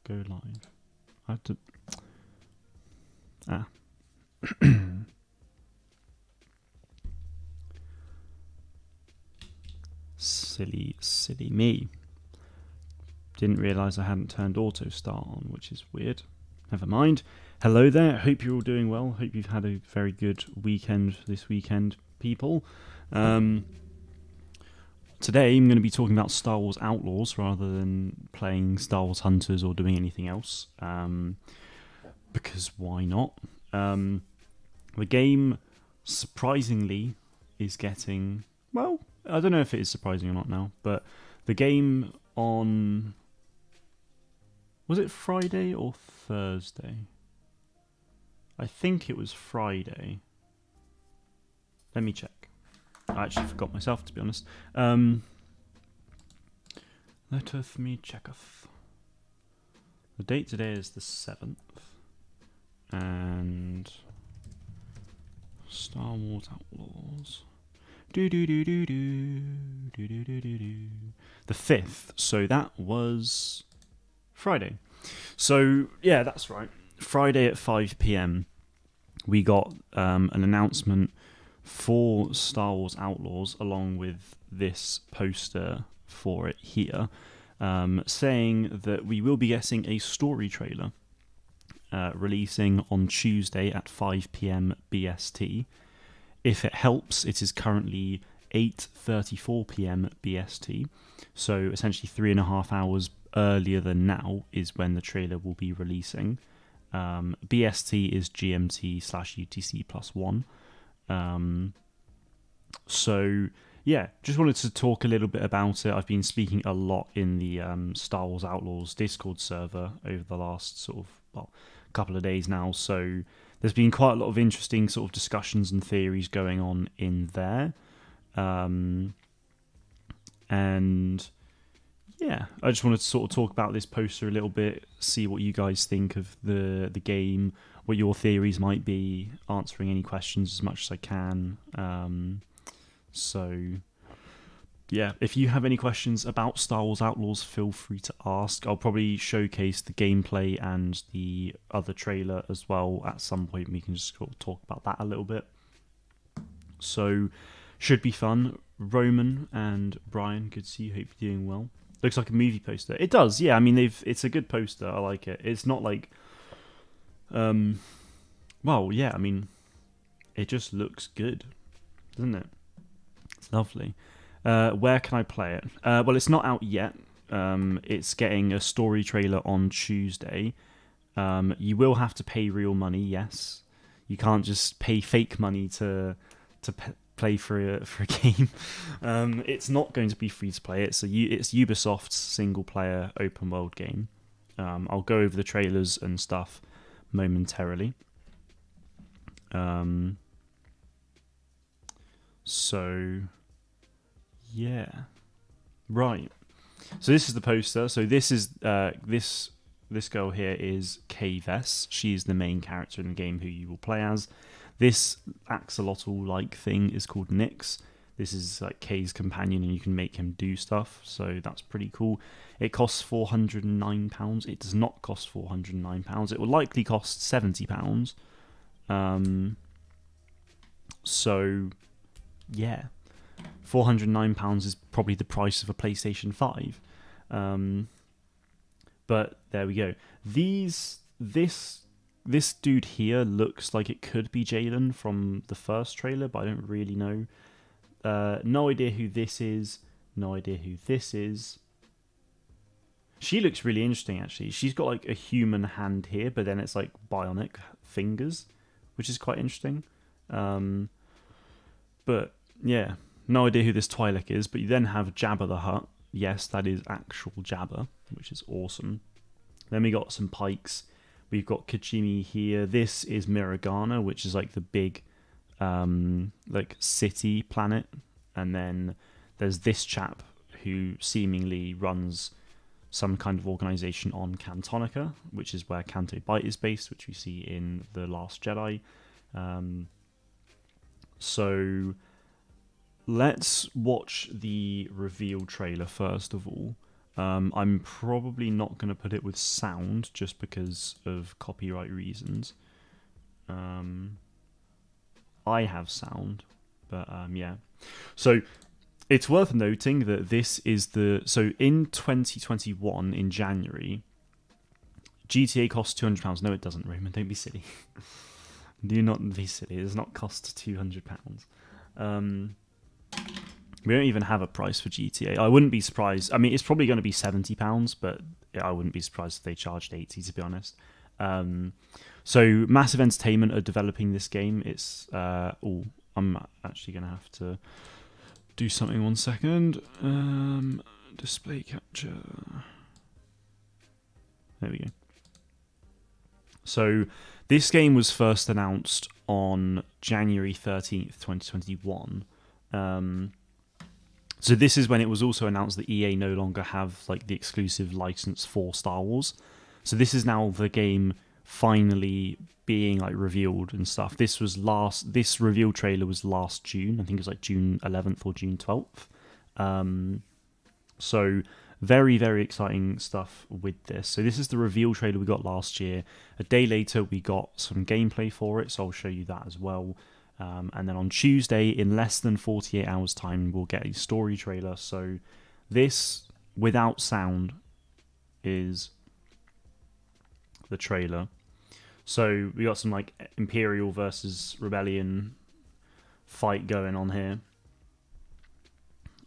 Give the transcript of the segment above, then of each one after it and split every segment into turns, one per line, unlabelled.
go live. I have to... Ah. Silly me. Didn't realise I hadn't turned auto start on, which is weird. Never mind. Hello there. Hope you're all doing well. Hope you've had a very good weekend this weekend, people. Today I'm going to be talking about Star Wars Outlaws rather than playing Star Wars Hunters or doing anything else. Because why not? The game, surprisingly, is getting... Well, I don't know if it is surprising or not now, but the game on... Was it Friday or Thursday? I think it was Friday. Let me check. I actually forgot myself, to be honest. Letteth me checketh. The date today is the 7th. And... Star Wars Outlaws. The 5th. So that was... Friday. So, yeah, that's right. Friday at 5 p.m. we got an announcement for Star Wars Outlaws along with this poster for it here, saying that we will be getting a story trailer releasing on Tuesday at 5 p.m. BST. If it helps, it is currently 8:34 p.m. BST, so essentially 3.5 hours earlier than now is when the trailer will be releasing. BST is GMT/UTC +1. So yeah, just wanted to talk a little bit about it. I've been speaking a lot in the Star Wars Outlaws Discord server over the last sort of couple of days now, so there's been quite a lot of interesting sort of discussions and theories going on in there. And yeah, I just wanted to sort of talk about this poster a little bit, see what you guys think of the game, what your theories might be, answering any questions as much as I can. So yeah, if you have any questions about Star Wars Outlaws, feel free to ask. I'll probably showcase the gameplay and the other trailer as well at some point. We can just sort of talk about that a little bit. So should be fun. Roman and Brian, good to see you. Hope you're doing well. Looks like a movie poster. It does, yeah. I mean, it's a good poster. I like it. It's not like, well, yeah. I mean, it just looks good, doesn't it? It's lovely. Where can I play it? Well, it's not out yet. It's getting a story trailer on Tuesday. You will have to pay real money. Yes, you can't just pay fake money to play for a game. It's not going to be free to play. It's Ubisoft's single player open world game. I'll go over the trailers and stuff momentarily. So yeah, right. So this is the poster. So this is this girl here is Kay Vess. She's the main character in the game who you will play as. This axolotl-like thing is called Nyx. This is like Kay's companion, and you can make him do stuff, so that's pretty cool. It costs £409. It does not cost £409. It will likely cost £70. So, yeah. £409 is probably the price of a PlayStation 5. But there we go. This dude here looks like it could be Jalen from the first trailer, but I don't really know. No idea who this is. No idea who this is. She looks really interesting, actually. She's got like a human hand here, but then it's like bionic fingers, which is quite interesting. But yeah, no idea who this Twi'lek is. But you then have Jabba the Hutt. Yes, that is actual Jabba, which is awesome. Then we got some Pikes. We've got Kachimi here. This is Miragana, which is like the big like city planet. And then there's this chap who seemingly runs some kind of organization on Cantonica, which is where Canto Bight is based, which we see in The Last Jedi. So let's watch the reveal trailer first of all, I'm probably not going to put it with sound just because of copyright reasons. I have sound, but yeah. So it's worth noting that this is so in 2021 in January, GTA costs £200. No, it doesn't, Roman. Don't be silly. Do not be silly. It does not cost £200. We don't even have a price for GTA. I wouldn't be surprised. I mean, it's probably going to be £70, but I wouldn't be surprised if they charged 80, to be honest. So Massive Entertainment are developing this game. It's I'm actually going to have to do something 1 second. Display capture. There we go. So this game was first announced on January 13th, 2021. So this is when it was also announced that EA no longer have like the exclusive license for Star Wars. So this is now the game finally being like revealed and stuff. This reveal trailer was last June. I think it was like June 11th or June 12th. So very, very exciting stuff with this. So this is the reveal trailer we got last year. A day later, we got some gameplay for it, so I'll show you that as well. And then on Tuesday, in less than 48 hours time, we'll get a story trailer. So this, without sound, is the trailer. So we got some like Imperial versus Rebellion fight going on here.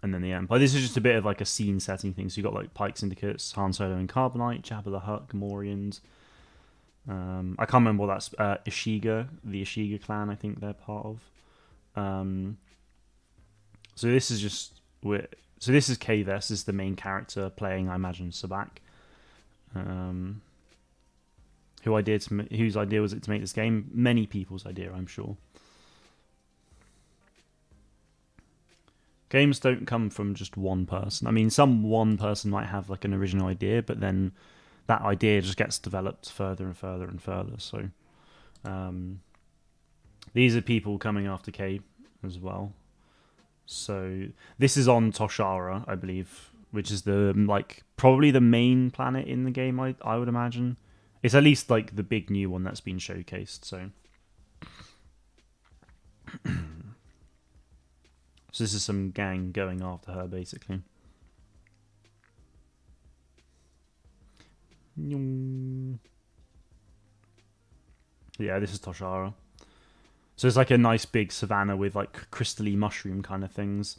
And then the Empire. This is just a bit of like a scene setting thing. So you got like Pike Syndicates, Han Solo and Carbonite, Jabba the Hutt, Gamorreans. I can't remember what that's. Ishiga, the Ishiga clan, I think they're part of. So this is just so this is K-Vess, is the main character playing, I imagine, Sabak. Whose idea was it to make this game? Many people's idea, I'm sure. Games don't come from just one person. I mean, one person might have like an original idea, but then that idea just gets developed further and further and further. So these are people coming after K as well. So this is on Toshara, I believe, which is the like probably the main planet in the game. I would imagine it's at least like the big new one that's been showcased. So. So this is some gang going after her, basically. Yeah, this is Toshara. So it's like a nice big savannah with like crystally mushroom kind of things.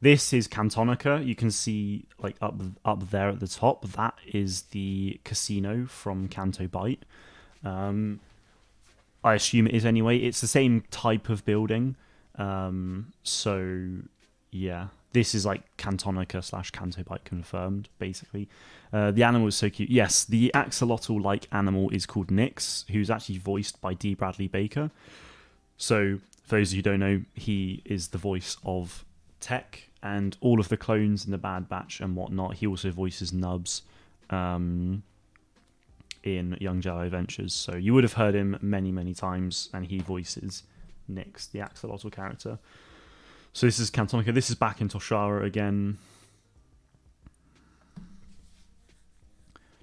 This is Cantonica. You can see like up there at the top. That is the casino from Canto Bight. I assume it is anyway. It's the same type of building. So yeah, this is like Cantonica / Canto Bight confirmed, basically. The animal is so cute. Yes, the axolotl-like animal is called Nyx, who's actually voiced by D. Bradley Baker. So for those of you who don't know, he is the voice of Tech and all of the clones in the Bad Batch and whatnot. He also voices Nubs in Young Jedi Adventures. So you would have heard him many, many times, and he voices Nyx, the axolotl character. So this is Cantonica. This is back in Toshara again.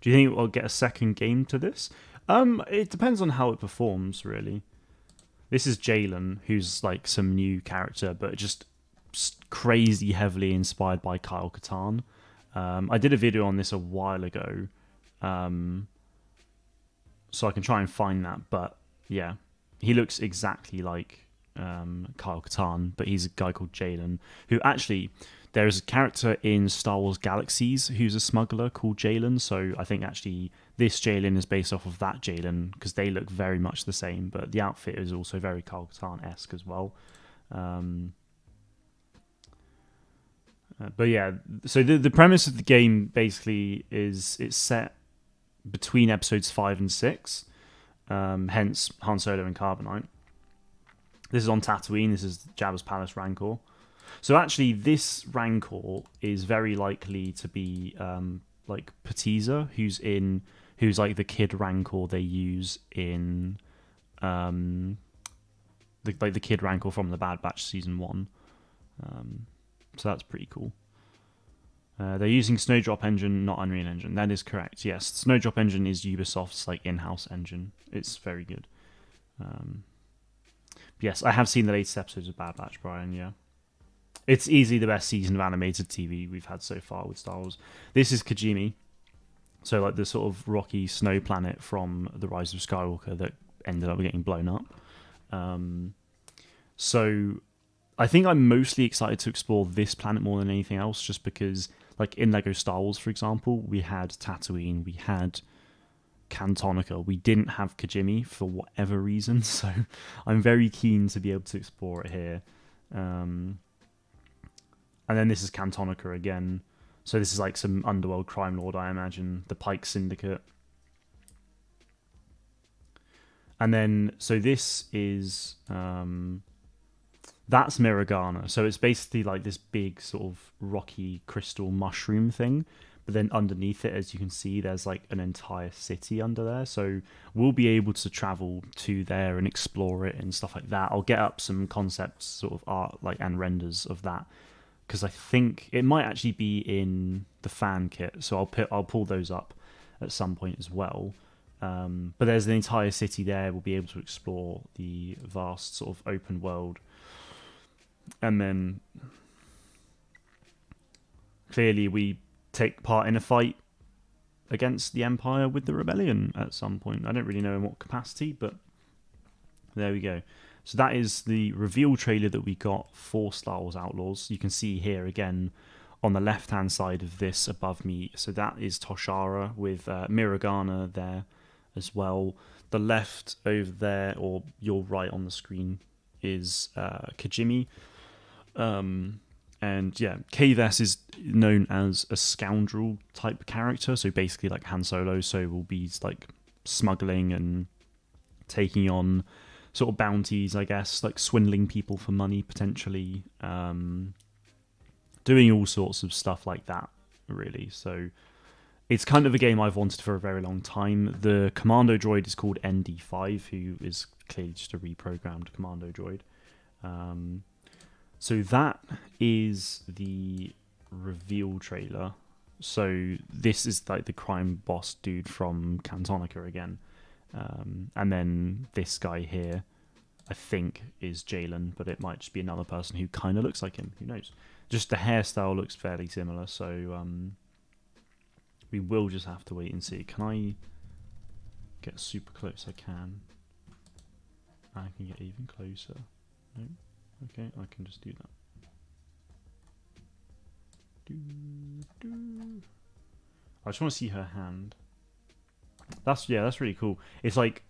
Do you think we'll get a second game to this? It depends on how it performs, really. This is Jalen, who's like some new character, but just crazy heavily inspired by Kyle Katarn. I did a video on this a while ago, so I can try and find that. But yeah, he looks exactly like Kyle Katarn, but he's a guy called Jalen, who actually, there is a character in Star Wars Galaxies who's a smuggler called Jalen, so I think actually this Jalen is based off of that Jalen, because they look very much the same, but the outfit is also very Kyle Katarn-esque as well. But yeah, so the premise of the game basically is it's set between episodes 5 and 6, hence Han Solo and Carbonite. This is on Tatooine. This is Jabba's Palace Rancor. So actually, this Rancor is very likely to be like Patiza, who's like the kid Rancor they use in the kid Rancor from the Bad Batch season 1. So that's pretty cool. They're using Snowdrop Engine, not Unreal Engine. That is correct. Yes, Snowdrop Engine is Ubisoft's like in-house engine. It's very good. Yes, I have seen the latest episodes of Bad Batch, Brian. Yeah, it's easily the best season of animated TV we've had so far with Star Wars. This is Kijimi, so like the sort of rocky snow planet from The Rise of Skywalker that ended up getting blown up. So I think I'm mostly excited to explore this planet more than anything else, just because, like in Lego Star Wars, for example, we had Tatooine, we had Cantonica, we didn't have Kijimi for whatever reason, so I'm very keen to be able to explore it here. And then this is Cantonica again, so this is like some underworld crime lord, I imagine, the Pike Syndicate. And then, so this is... that's Miragana. So it's basically like this big sort of rocky crystal mushroom thing. But then underneath it, as you can see, there's like an entire city under there. So we'll be able to travel to there and explore it and stuff like that. I'll get up some concepts, sort of art like and renders of that, because I think it might actually be in the fan kit. So I'll pull those up at some point as well. But there's an entire city there. We'll be able to explore the vast sort of open world. And then clearly we take part in a fight against the Empire with the Rebellion at some point. I don't really know in what capacity, but there we go. So that is the reveal trailer that we got for Star Wars Outlaws. You can see here again on the left-hand side of this above me. So that is Toshara with Miragana there as well. The left over there, or your right on the screen, is Kijimi. And yeah, Kves is known as a scoundrel type character, so basically like Han Solo, so will be like smuggling and taking on sort of bounties, I guess, like swindling people for money potentially, doing all sorts of stuff like that, really. So it's kind of a game I've wanted for a very long time. The commando droid is called ND5, who is clearly just a reprogrammed commando droid. So that is the reveal trailer. So this is like the crime boss dude from Cantonica again. And then this guy here, I think, is Jalen, but it might just be another person who kind of looks like him. Who knows? Just the hairstyle looks fairly similar, so we will just have to wait and see. Can I get super close? I can. I can get even closer. No? Okay, I can just do that. I just want to see her hand. That's really cool. It's like,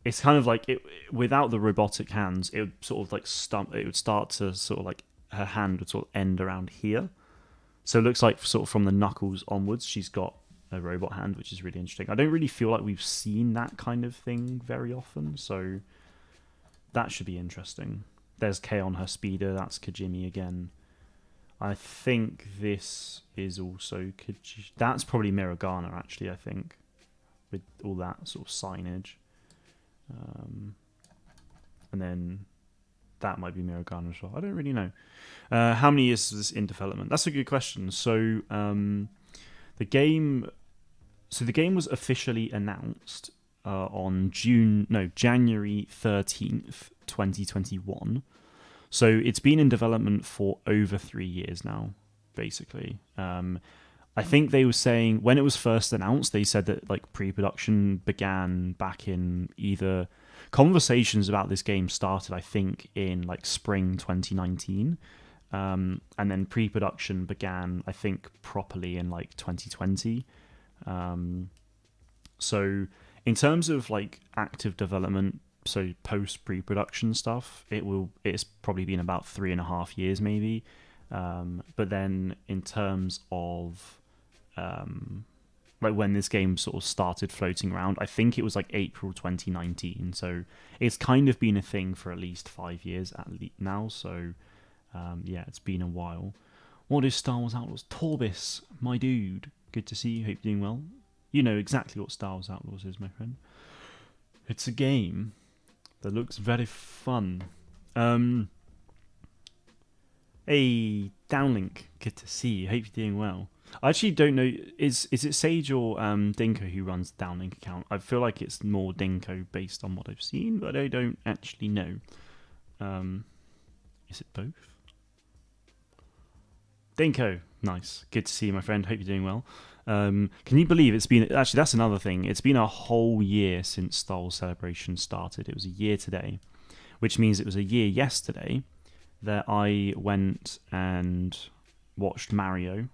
it's kind of like it without the robotic hands. It would sort of like it would start to sort of like her hand would sort of end around here. So it looks like sort of from the knuckles onwards, she's got a robot hand, which is really interesting. I don't really feel like we've seen that kind of thing very often, so that should be interesting. There's Kay on her speeder. That's Kijimi again. I think this is also that's probably Miragana, actually, I think, with all that sort of signage. And then that might be Miragana as well. I don't really know. How many years is this in development? That's a good question. So the game was officially announced on January 13th, 2021. So it's been in development for over 3 years now, basically. I think they were saying when it was first announced, they said that like pre-production began back in either conversations about this game started, I think, in like spring 2019. And then pre-production began, I think, properly in like 2020. So in terms of like active development, so post pre-production stuff, it's probably been about 3.5 years maybe. But then in terms of like when this game sort of started floating around, I think it was like April 2019. So it's kind of been a thing for at least 5 years at least now. So yeah, it's been a while. What is Star Wars Outlaws? Torbis, my dude, good to see you. Hope you're doing well. You know exactly what Star Wars Outlaws is, my friend. It's a game that looks very fun. It Hey, Downlink, good to see you. Hope you're doing well. I actually don't know. Is it Sage or Dinko who runs the Downlink account? I feel like it's more Dinko based on what I've seen, but I don't actually know. Is it both? Dinko, nice. Good to see you, my friend. Hope you're doing well. Can you believe it's been... Actually, that's another thing. It's been a whole year since Star Wars Celebration started. It was a year today, which means it was a year yesterday that I went and watched Mario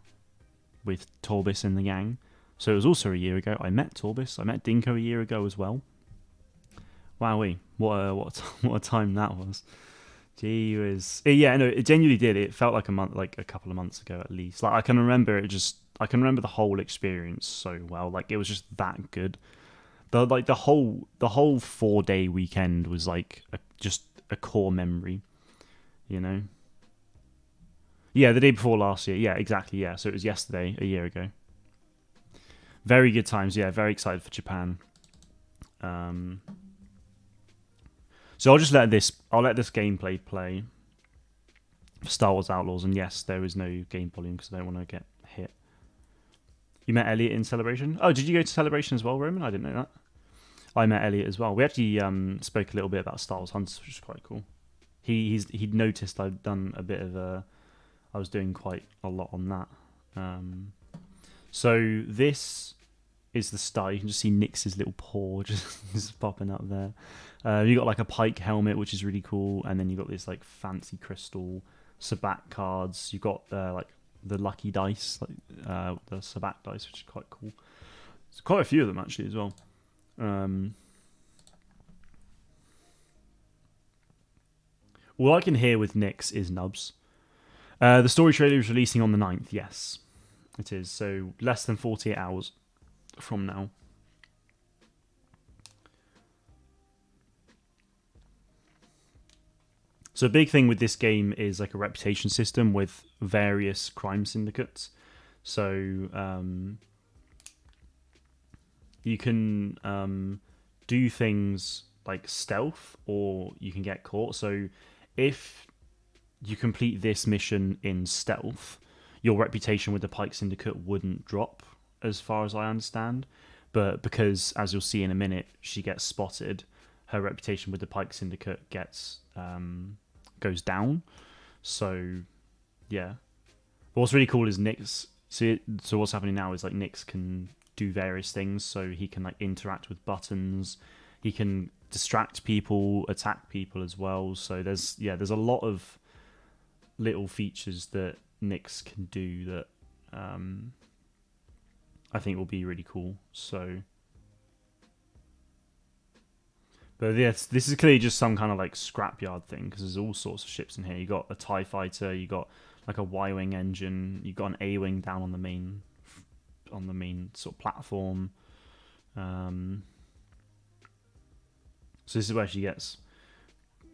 with Torbis and the gang. So it was also a year ago. I met Torbis. I met Dinko a year ago as well. Wowee. What a time that was. Gee whiz. Yeah, no, it genuinely did. It felt like a couple of months ago at least. Like I can remember the whole experience so well. Like it was just that good. The whole 4-day weekend was like just a core memory, you know. Yeah, the day before last year. Yeah, exactly. Yeah, so it was yesterday, a year ago. Very good times. Yeah, very excited for Japan. So I'll let this gameplay play for Star Wars Outlaws, and yes, there is no game volume because I don't want to get hit. You met Elliot in Celebration? Oh, did you go to Celebration as well, Roman? I didn't know that. I met Elliot as well. We actually spoke a little bit about Star Wars Hunters, which is quite cool. He'd noticed I'd done a bit of I was doing quite a lot on that. So this is the start. You can just see Nyx's little paw just popping up there. You got like a Pike helmet, which is really cool, and then you got this like fancy crystal Sabak cards. You got like the lucky dice, like the Sabak dice, which is quite cool. There's quite a few of them actually as well. All I can hear with Nyx is nubs. The story trailer is releasing on the 9th. Yes, it is. So less than 48 hours from now. So a big thing with this game is like a reputation system with various crime syndicates. So you can do things like stealth, or you can get caught. So if you complete this mission in stealth, your reputation with the Pike Syndicate wouldn't drop, as far as I understand. But because, as you'll see in a minute, she gets spotted, her reputation with the Pike Syndicate goes down. So, yeah. But what's really cool is Nyx. So what's happening now is like Nyx can do various things. So he can like interact with buttons. He can distract people, attack people as well. So there's a lot of little features that Nyx can do that I think will be really cool. So, but yes, this is clearly just some kind of like scrapyard thing because there's all sorts of ships in here. You got a TIE fighter, you got like a Y-wing engine, you got an A-wing down on the main sort of platform. So this is where she gets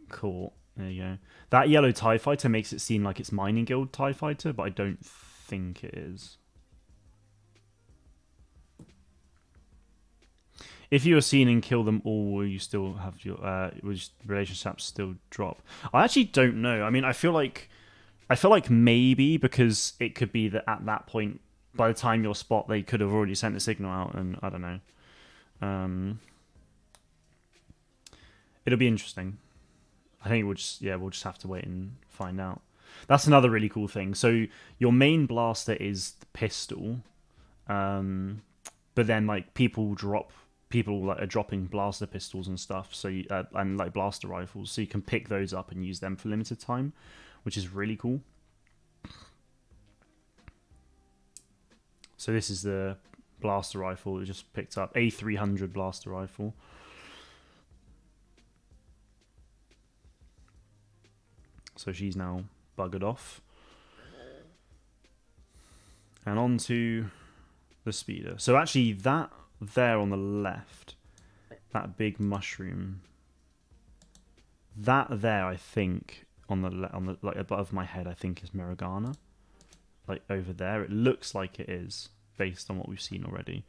caught. There you go. That yellow TIE fighter makes it seem like it's Mining Guild TIE fighter, but I don't think it is. If you are seen and kill them all, will you still have your relationships still drop? I actually don't know. I mean, I feel like maybe, because it could be that at that point, by the time you're spot, they could have already sent a signal out, and I don't know. It'll be interesting. I think we'll just have to wait and find out. That's another really cool thing. So your main blaster is the pistol, but then like people like are dropping blaster pistols and stuff. So and like blaster rifles, so you can pick those up and use them for limited time, which is really cool. So this is the blaster rifle we just picked up, A300 blaster rifle. So she's now buggered off. And on to the speeder. So actually that there on the left, that big mushroom, that there I think on the like above my head I think is Miragana. Like over there, it looks like it is based on what we've seen already.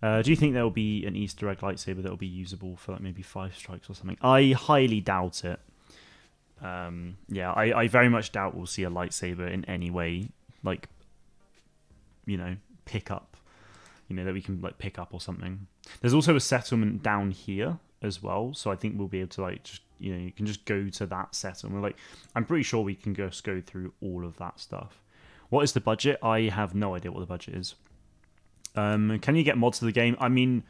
Do you think there will be an Easter egg lightsaber that will be usable for like maybe 5 strikes or something? I highly doubt it. Yeah, I very much doubt we'll see a lightsaber in any way, like, pick up, that we can like pick up or something. There's also a settlement down here as well, so I think we'll be able to like just you can just go to that settlement. Like, I'm pretty sure we can just go through all of that stuff. What is the budget? I have no idea what the budget is. Can you get mods to the game? I mean,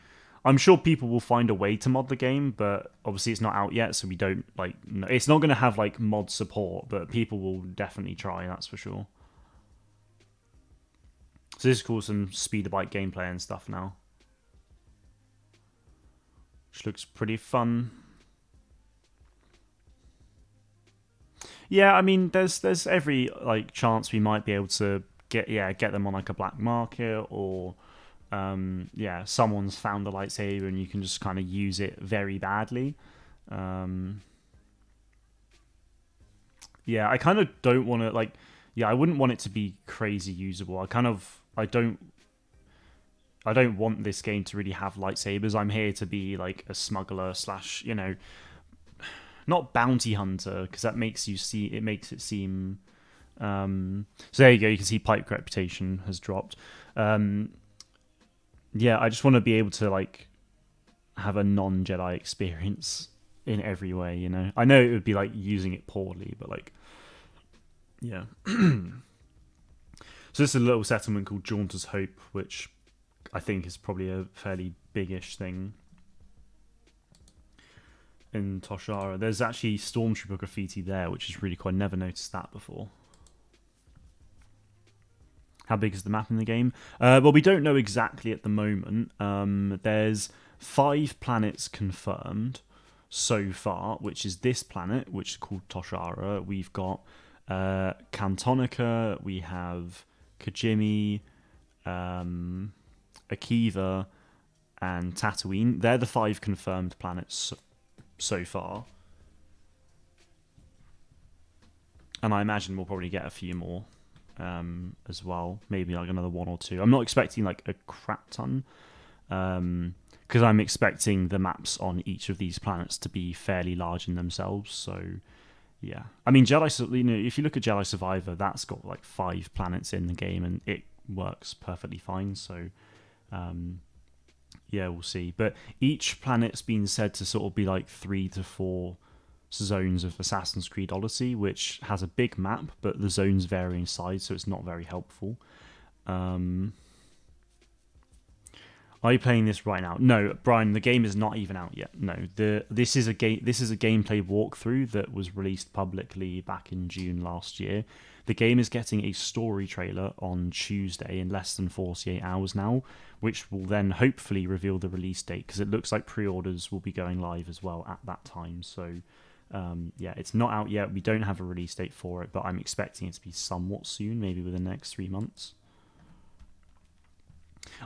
I'm sure people will find a way to mod the game, but obviously it's not out yet, so we don't like. No, it's not going to have like mod support, but people will definitely try. That's for sure. So this is cool, some speeder bike gameplay and stuff now, which looks pretty fun. Yeah, I mean, there's every like chance we might be able to get them on like a black market, or someone's found a lightsaber and you can just kind of use it very badly. I kind of don't want to like. Yeah, I wouldn't want it to be crazy usable. I don't want this game to really have lightsabers. I'm here to be like a smuggler slash, not bounty hunter, because that makes it seem. So there you go. You can see Pipe reputation has dropped. I just want to be able to like have a non-Jedi experience in every way. I know it would be like using it poorly, but like, yeah. So this is a little settlement called Jaunter's Hope, which I think is probably a fairly big-ish thing in Toshara. There's actually Stormtrooper graffiti there, which is really cool. I never noticed that before. How big is the map in the game? Well, we don't know exactly at the moment. There's 5 planets confirmed so far, which is this planet, which is called Toshara. We've got Cantonica, we have Kajimi, Akiva, and Tatooine. They're the 5 confirmed planets so far. And I imagine we'll probably get a few more as well. Maybe like another 1 or 2. I'm not expecting like a crap ton. Because I'm expecting the maps on each of these planets to be fairly large in themselves. So, yeah. I mean, if you look at Jedi Survivor, that's got like 5 planets in the game and it works perfectly fine. So, we'll see. But each planet's been said to sort of be like 3 to 4 zones of Assassin's Creed Odyssey, which has a big map, but the zones vary in size, so it's not very helpful. Are you playing this right now? No, Brian, the game is not even out yet. No, this is a gameplay walkthrough that was released publicly back in June last year. The game is getting a story trailer on Tuesday in less than 48 hours now, which will then hopefully reveal the release date, because it looks like pre-orders will be going live as well at that time. So, it's not out yet. We don't have a release date for it, but I'm expecting it to be somewhat soon, maybe within the next 3 months.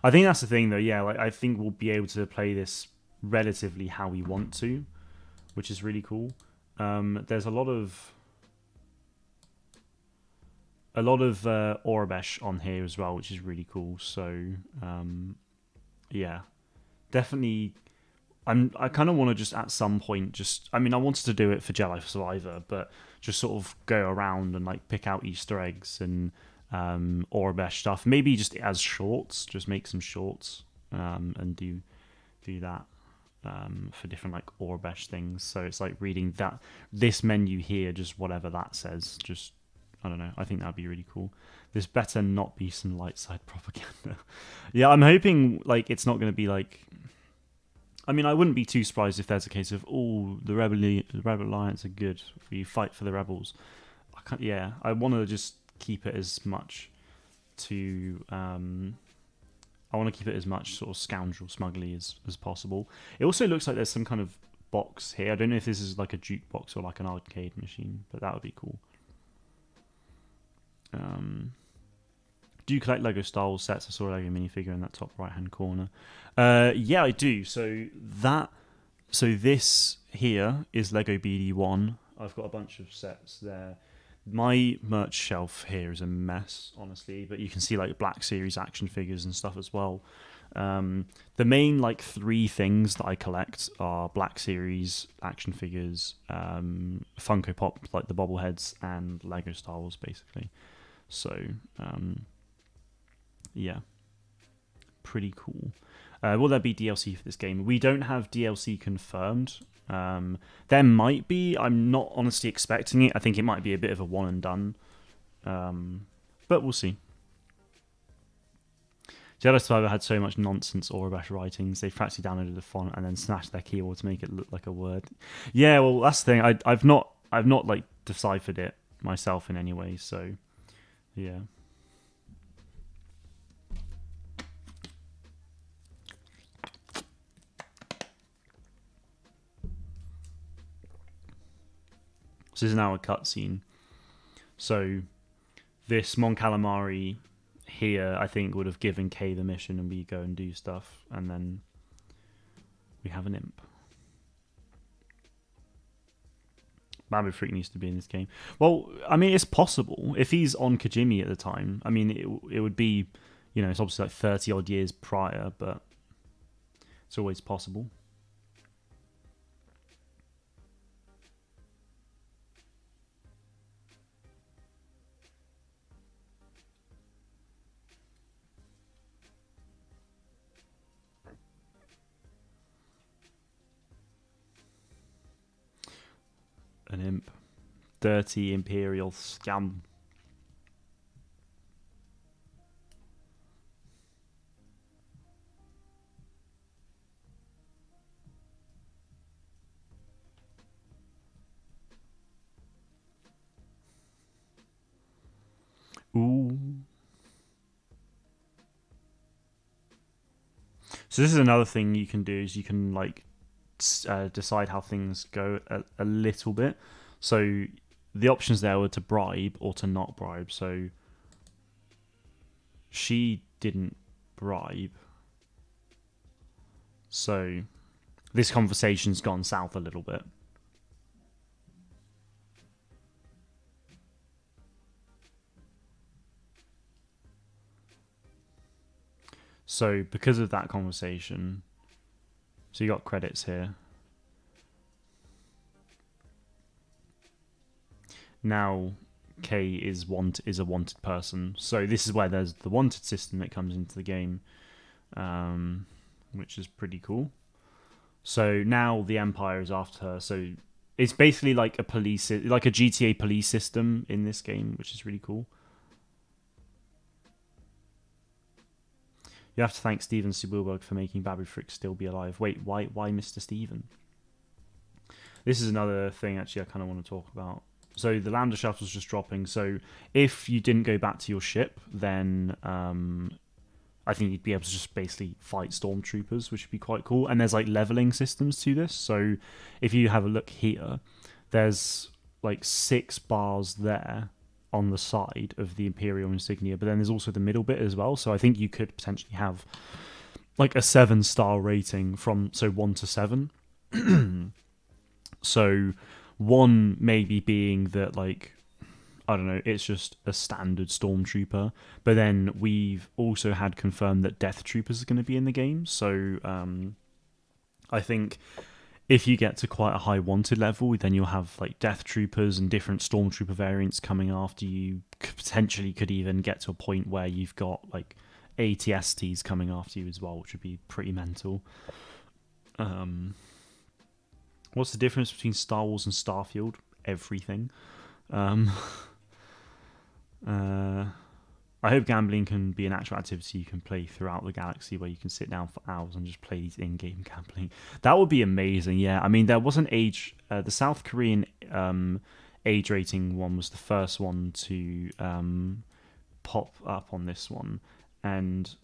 I think that's the thing, though. Yeah, like I think we'll be able to play this relatively how we want to, which is really cool. There's a lot of Orabesh on here as well, which is really cool. So, definitely. I kind of want to just at some point I wanted to do it for Jedi Survivor, but just sort of go around and like pick out Easter eggs and Orabesh stuff. Maybe just as shorts, just make some shorts and do that for different like Orabesh things. So it's like reading this menu here, just whatever that says. Just I don't know. I think that'd be really cool. This better not be some light side propaganda. Yeah, I'm hoping like it's not going to be like. I mean, I wouldn't be too surprised if there's a case of, the Rebel Alliance are good. We fight for the rebels. I want to just keep it as much sort of scoundrel smugly as possible. It also looks like there's some kind of box here. I don't know if this is like a jukebox or like an arcade machine, but that would be cool. Do you collect Lego Star Wars sets? I saw a Lego minifigure in that top right-hand corner. Yeah, I do. So this here is Lego BD1. I've got a bunch of sets there. My merch shelf here is a mess, honestly, but you can see like Black Series action figures and stuff as well. The main like three things that I collect are Black Series action figures, Funko Pop like the bobbleheads, and Lego Star Wars basically. So yeah, pretty cool. Will there be DLC for this game? We don't have DLC confirmed. There might be. I'm not honestly expecting it. I think it might be a bit of a one and done. But we'll see. Jedi Survivor had so much nonsense Aurebesh writings. They practically downloaded the font and then smashed their keyboard to make it look like a word. Yeah, well, that's the thing. I've not like deciphered it myself in any way. So, yeah. So this is now a cutscene. So this Mon Calamari here, I think, would have given Kay the mission and we go and do stuff. And then we have an imp. Babu Freak needs to be in this game. Well, I mean, it's possible. If he's on Kajimi at the time, I mean, it would be, it's obviously like 30 odd years prior, but it's always possible. An imp. Dirty Imperial scum. Ooh. So this is another thing you can do, is you can like decide how things go a little bit. So the options there were to bribe or to not bribe. So she didn't bribe. So this conversation's gone south a little bit. So because of that conversation, so you got credits here. Now Kay is a wanted person. So this is where there's the wanted system that comes into the game, which is pretty cool. So now the Empire is after her. So it's basically like a GTA police system in this game, which is really cool. You have to thank Steven Spielberg for making Babu Frick still be alive. Wait, why Mr. Steven? This is another thing actually I kind of want to talk about. So the Lambda shuttle's just dropping. So if you didn't go back to your ship, then I think you'd be able to just basically fight stormtroopers, which would be quite cool. And there's like leveling systems to this. So if you have a look here, there's like 6 bars there on the side of the Imperial insignia, but then there's also the middle bit as well. So I think you could potentially have like a 7-star rating from 1 to 7. So 1 maybe being that, like, I don't know, it's just a standard stormtrooper, but then we've also had confirmed that death troopers are going to be in the game. So I think if you get to quite a high wanted level, then you'll have like death troopers and different stormtrooper variants coming after you. Potentially could even get to a point where you've got like ATSTs coming after you as well, which would be pretty mental. What's the difference between Star Wars and Starfield? Everything. I hope gambling can be an actual activity you can play throughout the galaxy, where you can sit down for hours and just play these in-game gambling. That would be amazing, yeah. I mean, there was an age... the South Korean age rating one was the first one to pop up on this one. And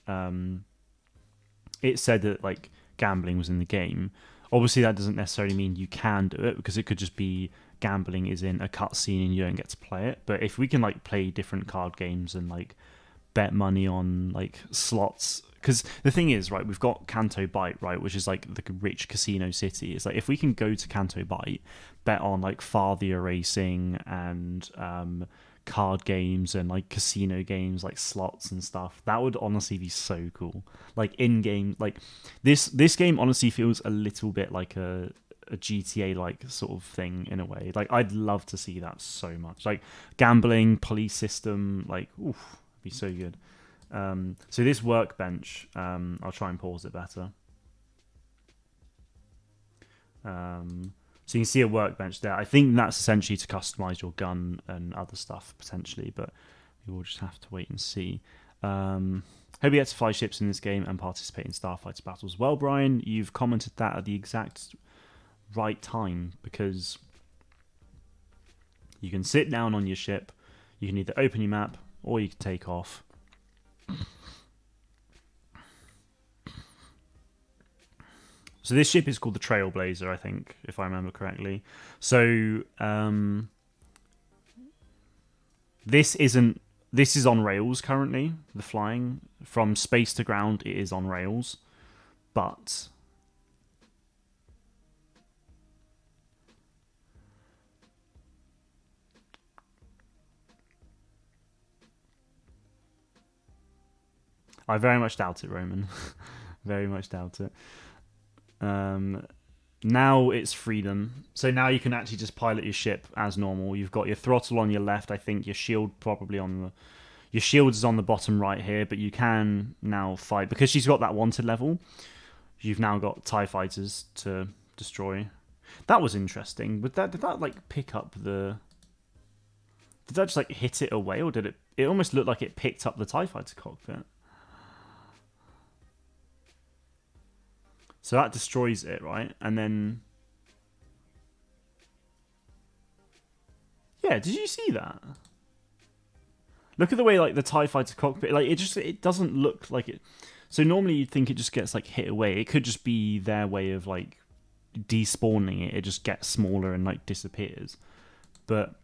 it said that, like, gambling was in the game. Obviously, that doesn't necessarily mean you can do it, because it could just be gambling is in a cutscene and you don't get to play it. But if we can like play different card games and like bet money on like slots, because the thing is, right, we've got Canto Bight, right, which is like the rich casino city. It's like if we can go to Canto Bight, bet on like Farthia Racing and card games and like casino games, like slots and stuff. That would honestly be so cool. Like in game, like this game honestly feels a little bit like a GTA like sort of thing in a way. Like I'd love to see that so much. Like gambling, police system, like oof, it'd be so good. So this workbench, I'll try and pause it better. So you can see a workbench there. I think that's essentially to customize your gun and other stuff potentially, but we will just have to wait and see. Hope you get to fly ships in this game and participate in starfighter battles. Well, Brian, you've commented that at the exact right time, because you can sit down on your ship, you can either open your map or you can take off. So this ship is called the Trailblazer, I think, if I remember correctly. So this is on rails currently. The flying from space to ground, it is on rails, but I very much doubt it, Roman. Very much doubt it. Now it's freedom. So now you can actually just pilot your ship as normal. You've got your throttle on your left. I think your shield probably on the... Your shield is on the bottom right here, but you can now fight. Because she's got that wanted level, you've now got TIE fighters to destroy. That was interesting. Did that like pick up the... Did that just like hit it away, or did it... It almost looked like it picked up the TIE fighter cockpit. So that destroys it, right? And then... Yeah, did you see that? Look at the way like the TIE fighter cockpit, like it doesn't look like it. So normally you'd think it just gets like hit away. It could just be their way of like despawning it. It just gets smaller and like disappears. But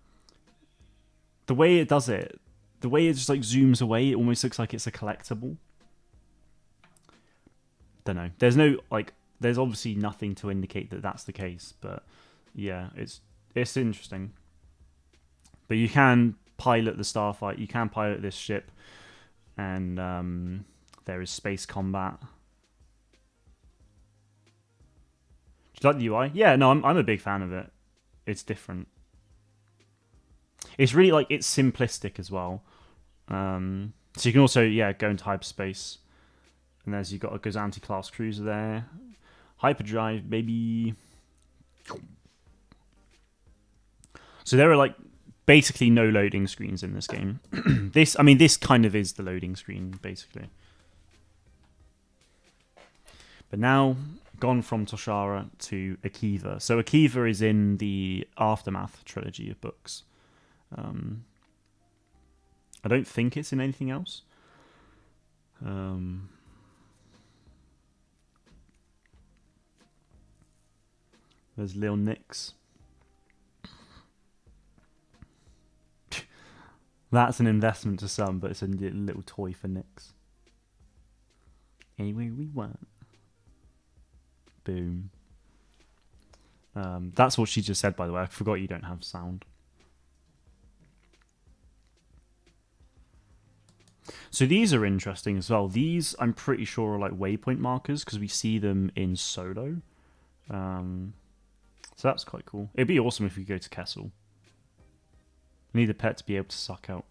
the way it does it, the way it just like zooms away, it almost looks like it's a collectible. Don't know. There's obviously nothing to indicate that that's the case, but yeah, it's interesting. But you can pilot the starfight. You can pilot this ship, and there is space combat. Do you like the UI? Yeah, no, I'm a big fan of it. It's different. It's really like it's simplistic as well. So you can also go into hyperspace. And there's you've got a Gozanti class cruiser there. Hyperdrive, baby. So there are like basically no loading screens in this game. This kind of is the loading screen, basically. But now, gone from Toshara to Akiva. So Akiva is in the Aftermath trilogy of books. I don't think it's in anything else. There's Lil Nix. That's an investment to some, but it's a little toy for Nix. Anywhere we want. Boom. That's what she just said, by the way. I forgot you don't have sound. So these are interesting as well. These, I'm pretty sure, are like waypoint markers because we see them in Solo. So that's quite cool. It'd be awesome if we go to Kessel. I need a pet to be able to suck out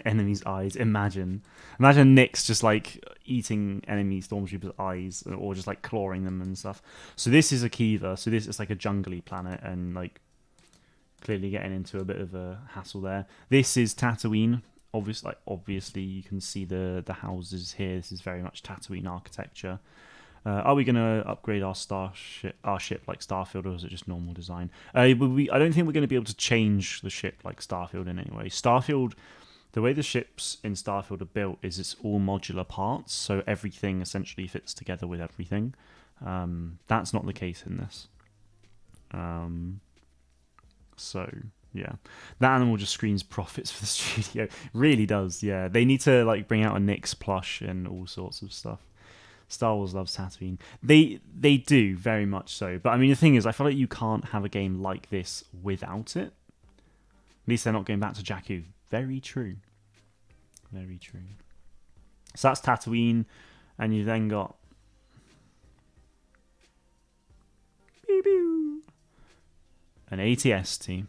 enemies' eyes. Imagine Nyx just like eating enemy stormtroopers' eyes, or just like clawing them and stuff. So this is Akiva. So this is like a jungly planet, and like clearly getting into a bit of a hassle there. This is Tatooine. Obviously, you can see the houses here. This is very much Tatooine architecture. Are we going to upgrade our ship like Starfield, or is it just normal design? I don't think we're going to be able to change the ship like Starfield in any way. Starfield, the way the ships in Starfield are built is it's all modular parts, so everything essentially fits together with everything. That's not the case in this. So yeah, that animal just screams profits for the studio. Really does. Yeah, they need to like bring out a Nyx plush and all sorts of stuff. Star Wars loves Tatooine. They do, very much so. But I mean, the thing is, I feel like you can't have a game like this without it. At least they're not going back to Jakku. Very true. Very true. So that's Tatooine, and you then got an ATST.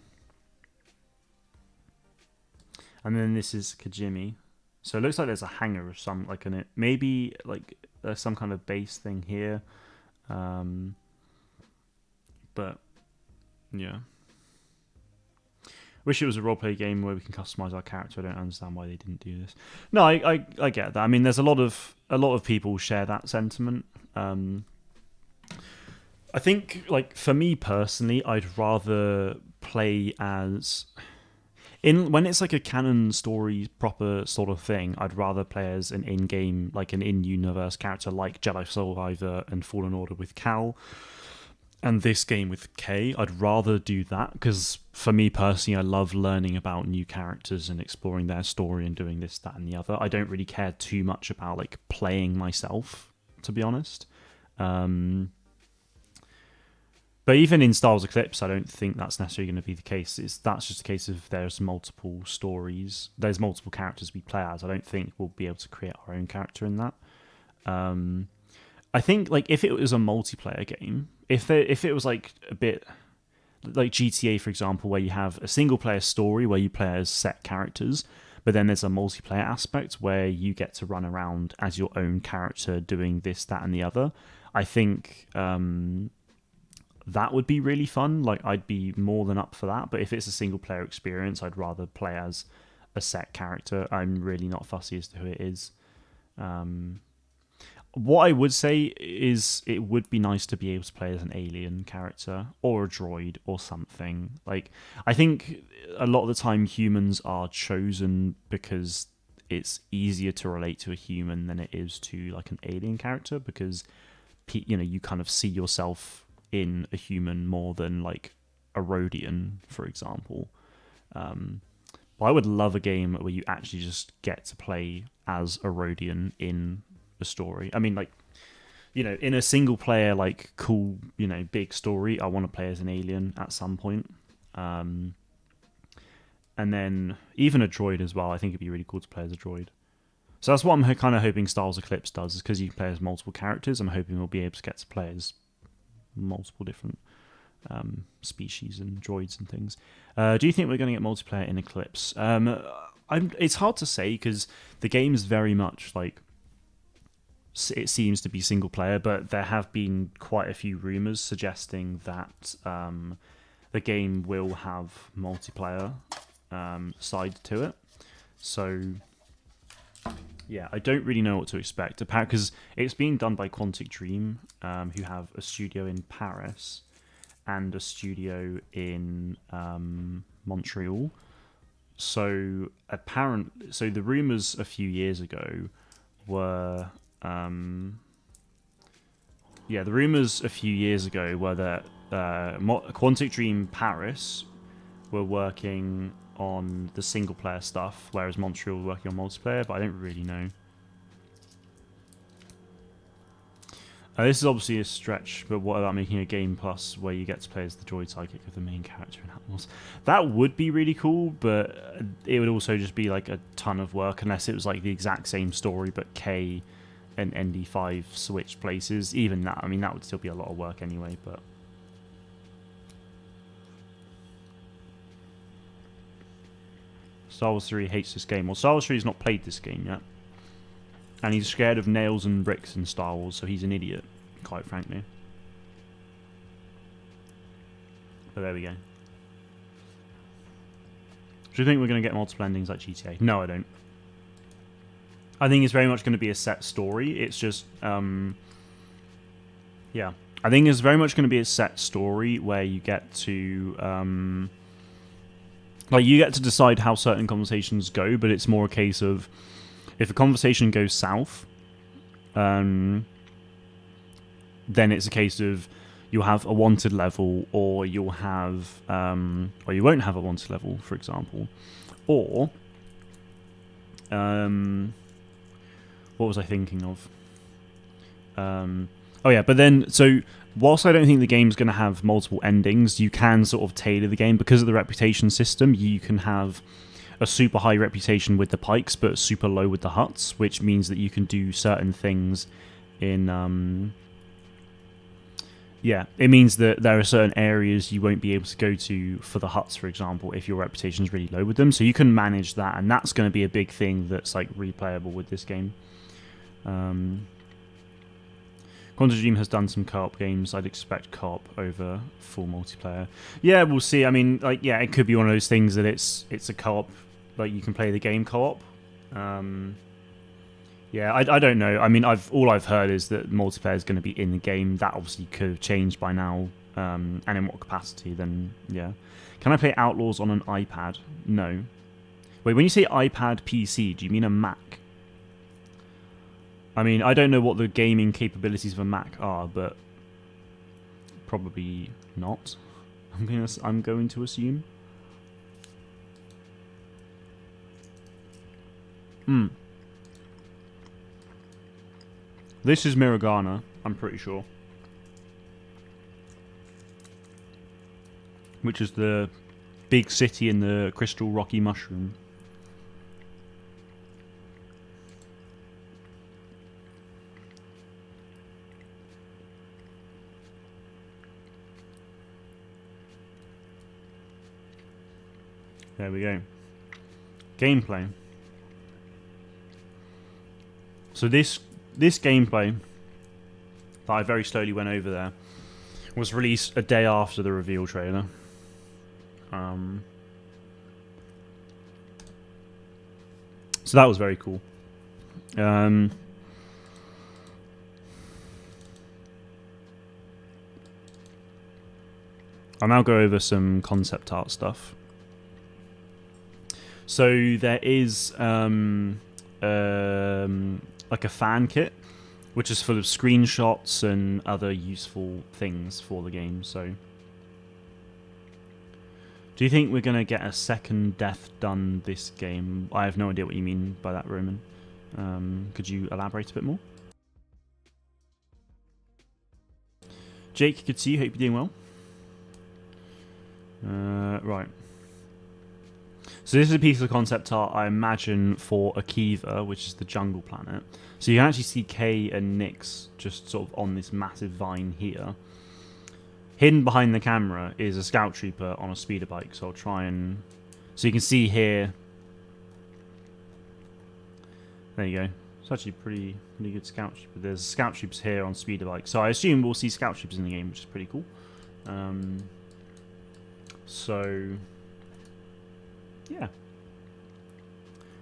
And then this is Kijimi. So it looks like there's a hangar or some, like, in it. Maybe, like, there's some kind of base thing here. But, yeah. Wish it was a roleplay game where we can customize our character. I don't understand why they didn't do this. No, I get that. I mean, there's a lot of people share that sentiment. I think, like, for me personally, I'd rather play as when it's like a canon story proper sort of thing. I'd rather play as an in-game, like an in-universe character, like Jedi Survivor and Fallen Order with Cal, and this game with Kay. I'd rather do that because for me personally, I love learning about new characters and exploring their story and doing this, that, and the other. I don't really care too much about like playing myself, to be honest. But even in Star Wars Eclipse, I don't think that's necessarily going to be the case. That's just a case of there's multiple stories, there's multiple characters we play as. I don't think we'll be able to create our own character in that. I think like if it was a multiplayer game, if it was like a bit like GTA, for example, where you have a single player story where you play as set characters, but then there's a multiplayer aspect where you get to run around as your own character doing this, that, and the other. I think that would be really fun. Like, I'd be more than up for that. But if it's a single player experience, I'd rather play as a set character. I'm really not fussy as to who it is. What I would say is it would be nice to be able to play as an alien character or a droid or something. Like, I think a lot of the time humans are chosen because it's easier to relate to a human than it is to like an alien character, because you kind of see yourself in a human more than like a Rhodian, for example. But I would love a game where you actually just get to play as a Rhodian in a story. I mean, like, in a single player, like, cool, big story, I want to play as an alien at some point. And then even a droid as well. I think it'd be really cool to play as a droid. So that's what I'm kind of hoping Star Wars Eclipse does, is because you can play as multiple characters. I'm hoping we'll be able to get to play as multiple different species and droids and things. Do you think we're going to get multiplayer in Eclipse? It's hard to say because the game is very much like, it seems to be single player, but there have been quite a few rumors suggesting that the game will have multiplayer side to it. So yeah, I don't really know what to expect, because it's being done by Quantic Dream, who have a studio in Paris and a studio in Montreal. So the rumors a few years ago were that Quantic Dream Paris were working on the single player stuff, whereas Montreal were working on multiplayer, but I don't really know. This is obviously a stretch, but what about making a game plus where you get to play as the droid sidekick of the main character in Outlaws? That would be really cool, but it would also just be like a ton of work unless it was like the exact same story, but K and ND5 switched places. Even that, I mean, that would still be a lot of work anyway, but... Star Wars 3 hates this game. Well, Star Wars 3 has not played this game yet. And he's scared of nails and bricks in Star Wars, so he's an idiot, quite frankly. But there we go. Do you think we're going to get multiple endings like GTA? No, I don't. I think it's very much going to be a set story. It's just, yeah. I think it's very much going to be a set story where you get to, you get to decide how certain conversations go, but it's more a case of, if a conversation goes south, then it's a case of you'll have a wanted level, or you'll have, or you won't have a wanted level, for example. Or, what was I thinking of? Oh yeah, but then so whilst I don't think the game's going to have multiple endings, you can sort of tailor the game because of the reputation system. You can have a super high reputation with the pikes, but super low with the huts, which means that you can do certain things in. Yeah, it means that there are certain areas you won't be able to go to for the huts, for example, if your reputation is really low with them. So you can manage that, and that's going to be a big thing that's like replayable with this game. Quantum Dream has done some co-op games. I'd expect co-op over full multiplayer. Yeah, we'll see. I mean, like, yeah, it could be one of those things that it's a co-op, like you can play the game co-op. Yeah, I don't know. I mean, all I've heard is that multiplayer is going to be in the game. That obviously could have changed by now, and in what capacity? Then yeah. Can I play Outlaws on an iPad? No. Wait, when you say iPad PC, do you mean a Mac? I mean, I don't know what the gaming capabilities of a Mac are, but probably not. I'm going to assume. This is Miragana, I'm pretty sure. Which is the big city in the crystal rocky mushroom. There we go. Gameplay. So this gameplay that I very slowly went over there was released a day after the reveal trailer. So that was very cool. I'll now go over some concept art stuff. So there is like a fan kit, which is full of screenshots and other useful things for the game. So, do you think we're going to get a second death done this game? I have no idea what you mean by that, Roman. Could you elaborate a bit more? Jake, good to see you. Hope you're doing well. Right. So this is a piece of concept art, I imagine, for Akiva, which is the jungle planet. So you can actually see Kay and Nyx just sort of on this massive vine here. Hidden behind the camera is a scout trooper on a speeder bike. So I'll try and... So you can see here... There you go. It's actually pretty good scout trooper. There's scout troopers here on speeder bike. So I assume we'll see scout troopers in the game, which is pretty cool. So... Yeah.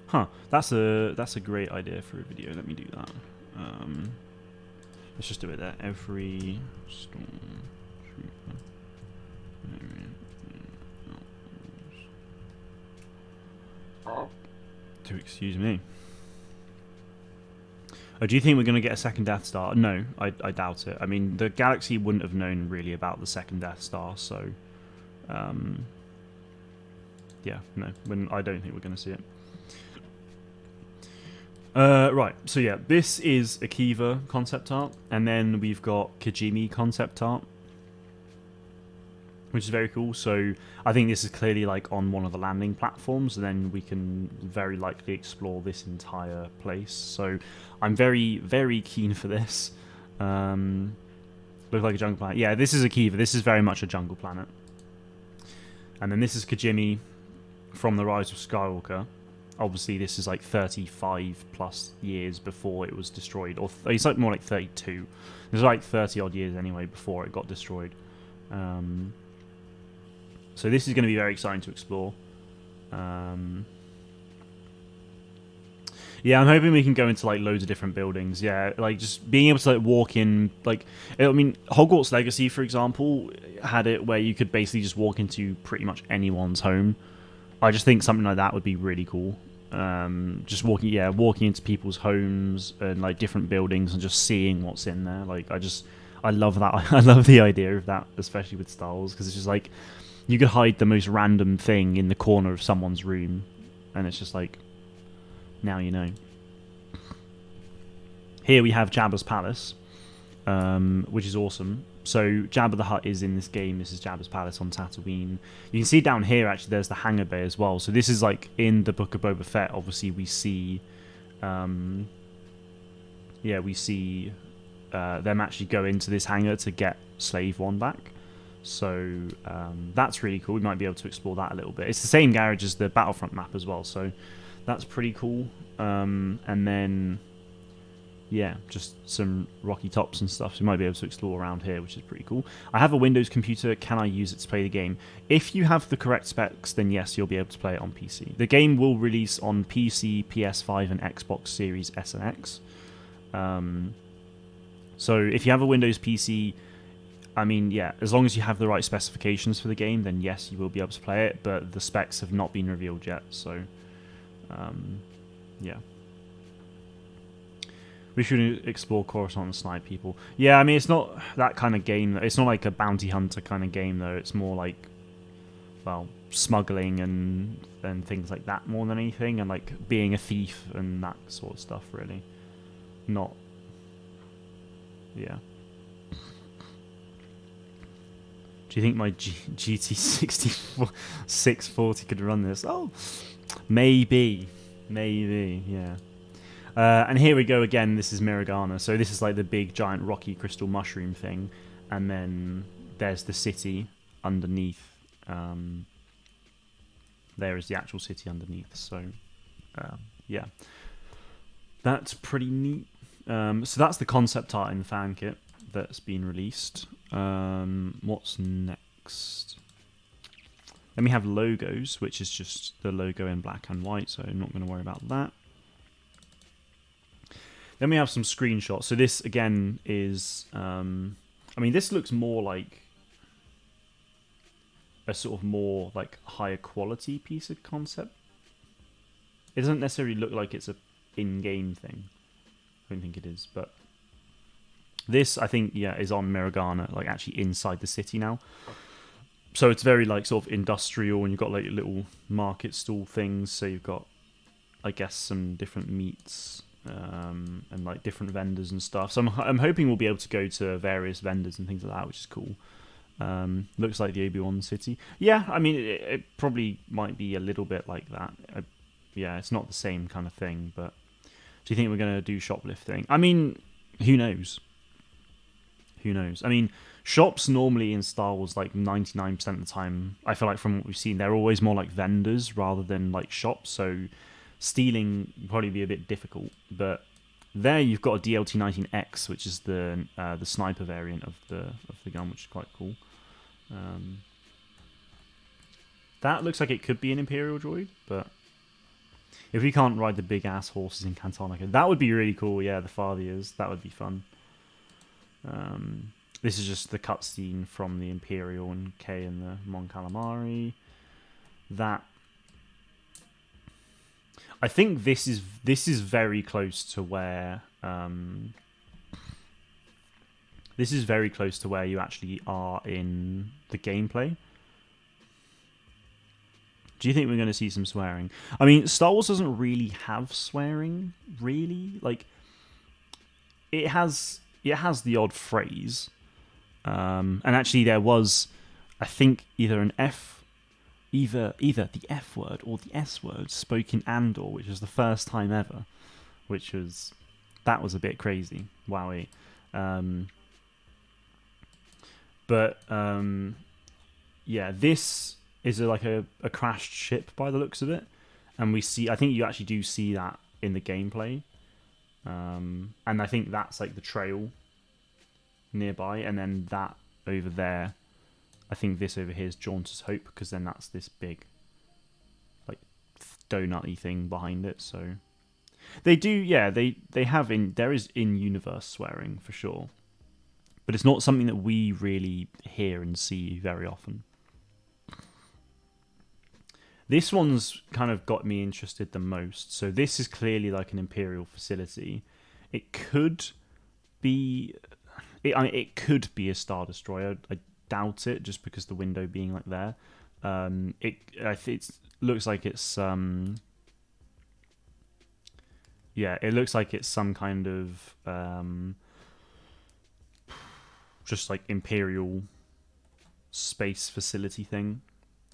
Huh. That's a great idea for a video. Let me do that. Let's just do it there. Every storm trooper. To excuse me. Oh, do you think we're going to get a second Death Star? No, I doubt it. I mean, the galaxy wouldn't have known really about the second Death Star, so... yeah, no, I don't think we're going to see it. Right, so yeah, this is Akiva concept art, and then we've got Kijimi concept art, which is very cool. So I think this is clearly like on one of the landing platforms, and then we can very likely explore this entire place. So I'm very, very keen for this. Looks like a jungle planet. Yeah, this is Akiva. This is very much a jungle planet. And then this is Kijimi from The Rise of Skywalker. Obviously, this is like 35 plus years before it was destroyed, or it's like more like 32. There's like 30 odd years anyway before it got destroyed. So this is going to be very exciting to explore. Yeah, I'm hoping we can go into like loads of different buildings. Yeah, like just being able to like walk in, like I mean, Hogwarts Legacy, for example, had it where you could basically just walk into pretty much anyone's home. I just think something like that would be really cool. Just walking into people's homes and like different buildings and just seeing what's in there. Like I love that. I love the idea of that, especially with Star Wars, because it's just like you could hide the most random thing in the corner of someone's room, and it's just like, now you know. Here we have Jabba's palace. which is awesome. So Jabba the Hutt is in this game. This is Jabba's palace on Tatooine. You can see down here, actually, there's the hangar bay as well. So this is like in the Book of Boba Fett. Obviously, we see, them actually go into this hangar to get Slave One back. So that's really cool. We might be able to explore that a little bit. It's the same garage as the Battlefront map as well. So that's pretty cool. And then, yeah, just some rocky tops and stuff. So you might be able to explore around here, which is pretty cool. I have a Windows computer. Can I use it to play the game? If you have the correct specs, then yes, you'll be able to play it on PC. The game will release on PC, PS5, and Xbox Series S and X. So if you have a Windows PC, I mean, yeah, as long as you have the right specifications for the game, then yes, you will be able to play it, but the specs have not been revealed yet, so, yeah. We should explore Coruscant and snipe people. Yeah, I mean, it's not that kind of game. It's not like a bounty hunter kind of game, though. It's more like, well, smuggling and things like that more than anything, and like being a thief and that sort of stuff, really. Not, yeah. Do you think my GT60 640 could run this? Oh, maybe, yeah. And here we go again. This is Miragana. So this is like the big, giant, rocky crystal mushroom thing, and then there's the city underneath. There is the actual city underneath. So, yeah, that's pretty neat. So that's the concept art in the fan kit that's been released. What's next? Then we have logos, which is just the logo in black and white, so I'm not going to worry about that. Then we have some screenshots. So this, again, is... I mean, this looks more like a sort of more like higher quality piece of concept. It doesn't necessarily look like it's a in-game thing. I don't think it is, but... This, I think, yeah, is on Miragana, like actually inside the city now. So it's very like sort of industrial, and you've got like little market stall things. So you've got, I guess, some different meats and like different vendors and stuff. So I'm hoping we'll be able to go to various vendors and things like that, which is cool. Looks like the Obi-Wan city. Yeah, I mean, it probably might be a little bit like that. Yeah, it's not the same kind of thing, but do you think we're going to do shoplifting? I mean, who knows? Who knows? I mean, shops normally in Star Wars, like 99% of the time, I feel like from what we've seen, they're always more like vendors rather than like shops. So stealing would probably be a bit difficult. But there you've got a DLT-19X, which is the sniper variant of the gun, which is quite cool. That looks like it could be an Imperial droid, but if we can't ride the big ass horses in Cantonica, that would be really cool. Yeah, the Fathiers, that would be fun. This is just the cutscene from the Imperial and Kay and the Mon Calamari. That I think this is very close to where this is very close to where you actually are in the gameplay. Do you think we're going to see some swearing? I mean, Star Wars doesn't really have swearing, really. Like, it has the odd phrase. And actually there was, I think, either the F word or the S word spoken in Andor, which was the first time ever, that was a bit crazy. Wowie. Yeah, this is like a crashed ship by the looks of it, and I think you actually do see that in the gameplay, and I think that's like the trail nearby, and then that over there, I think this over here is Jaunter's Hope, because then that's this big like donut-y thing behind it. So they do, yeah, they have there is in-universe swearing for sure, but it's not something that we really hear and see very often. This one's kind of got me interested the most. So this is clearly like an Imperial facility. It could be it could be a Star Destroyer. I doubt it, just because the window being like there. It looks like it's yeah, it looks like it's some kind of just like Imperial space facility thing,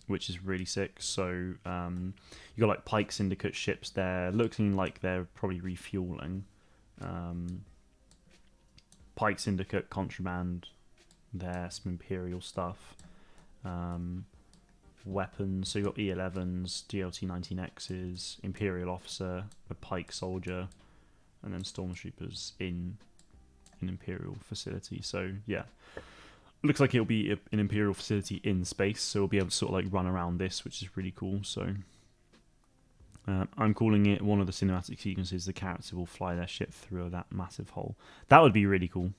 which is really sick. So you got like Pike Syndicate ships there, looking like they're probably refueling. Pike Syndicate contraband there, some Imperial stuff. Weapons, so you got E11s, DLT-19Xs, Imperial Officer, a Pike Soldier, and then Stormtroopers in an Imperial facility. So yeah, looks like it'll be an Imperial facility in space, so we'll be able to sort of like run around this, which is really cool. So I'm calling it one of the cinematic sequences. The character will fly their ship through that massive hole. That would be really cool.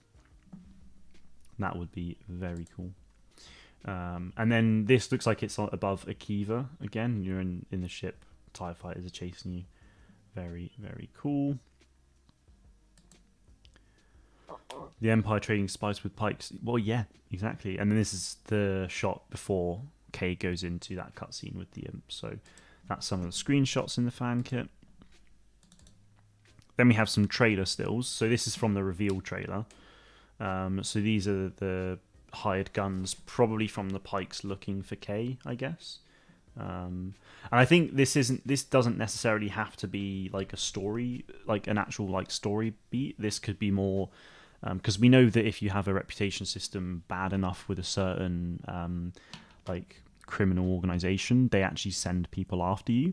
That would be very cool. And then this looks like it's above Akiva again. You're in the ship. TIE fighters are chasing you. Very, very cool. The Empire trading spice with Pikes. Well, yeah, exactly. And then this is the shot before Kay goes into that cutscene with the Imp. So that's some of the screenshots in the fan kit. Then we have some trailer stills. So this is from the reveal trailer. So these are the hired guns, probably from the Pikes looking for Kay, I guess. And I think this doesn't necessarily have to be like a story, like an actual like story beat. This could be more, because we know that if you have a reputation system bad enough with a certain like criminal organization, they actually send people after you.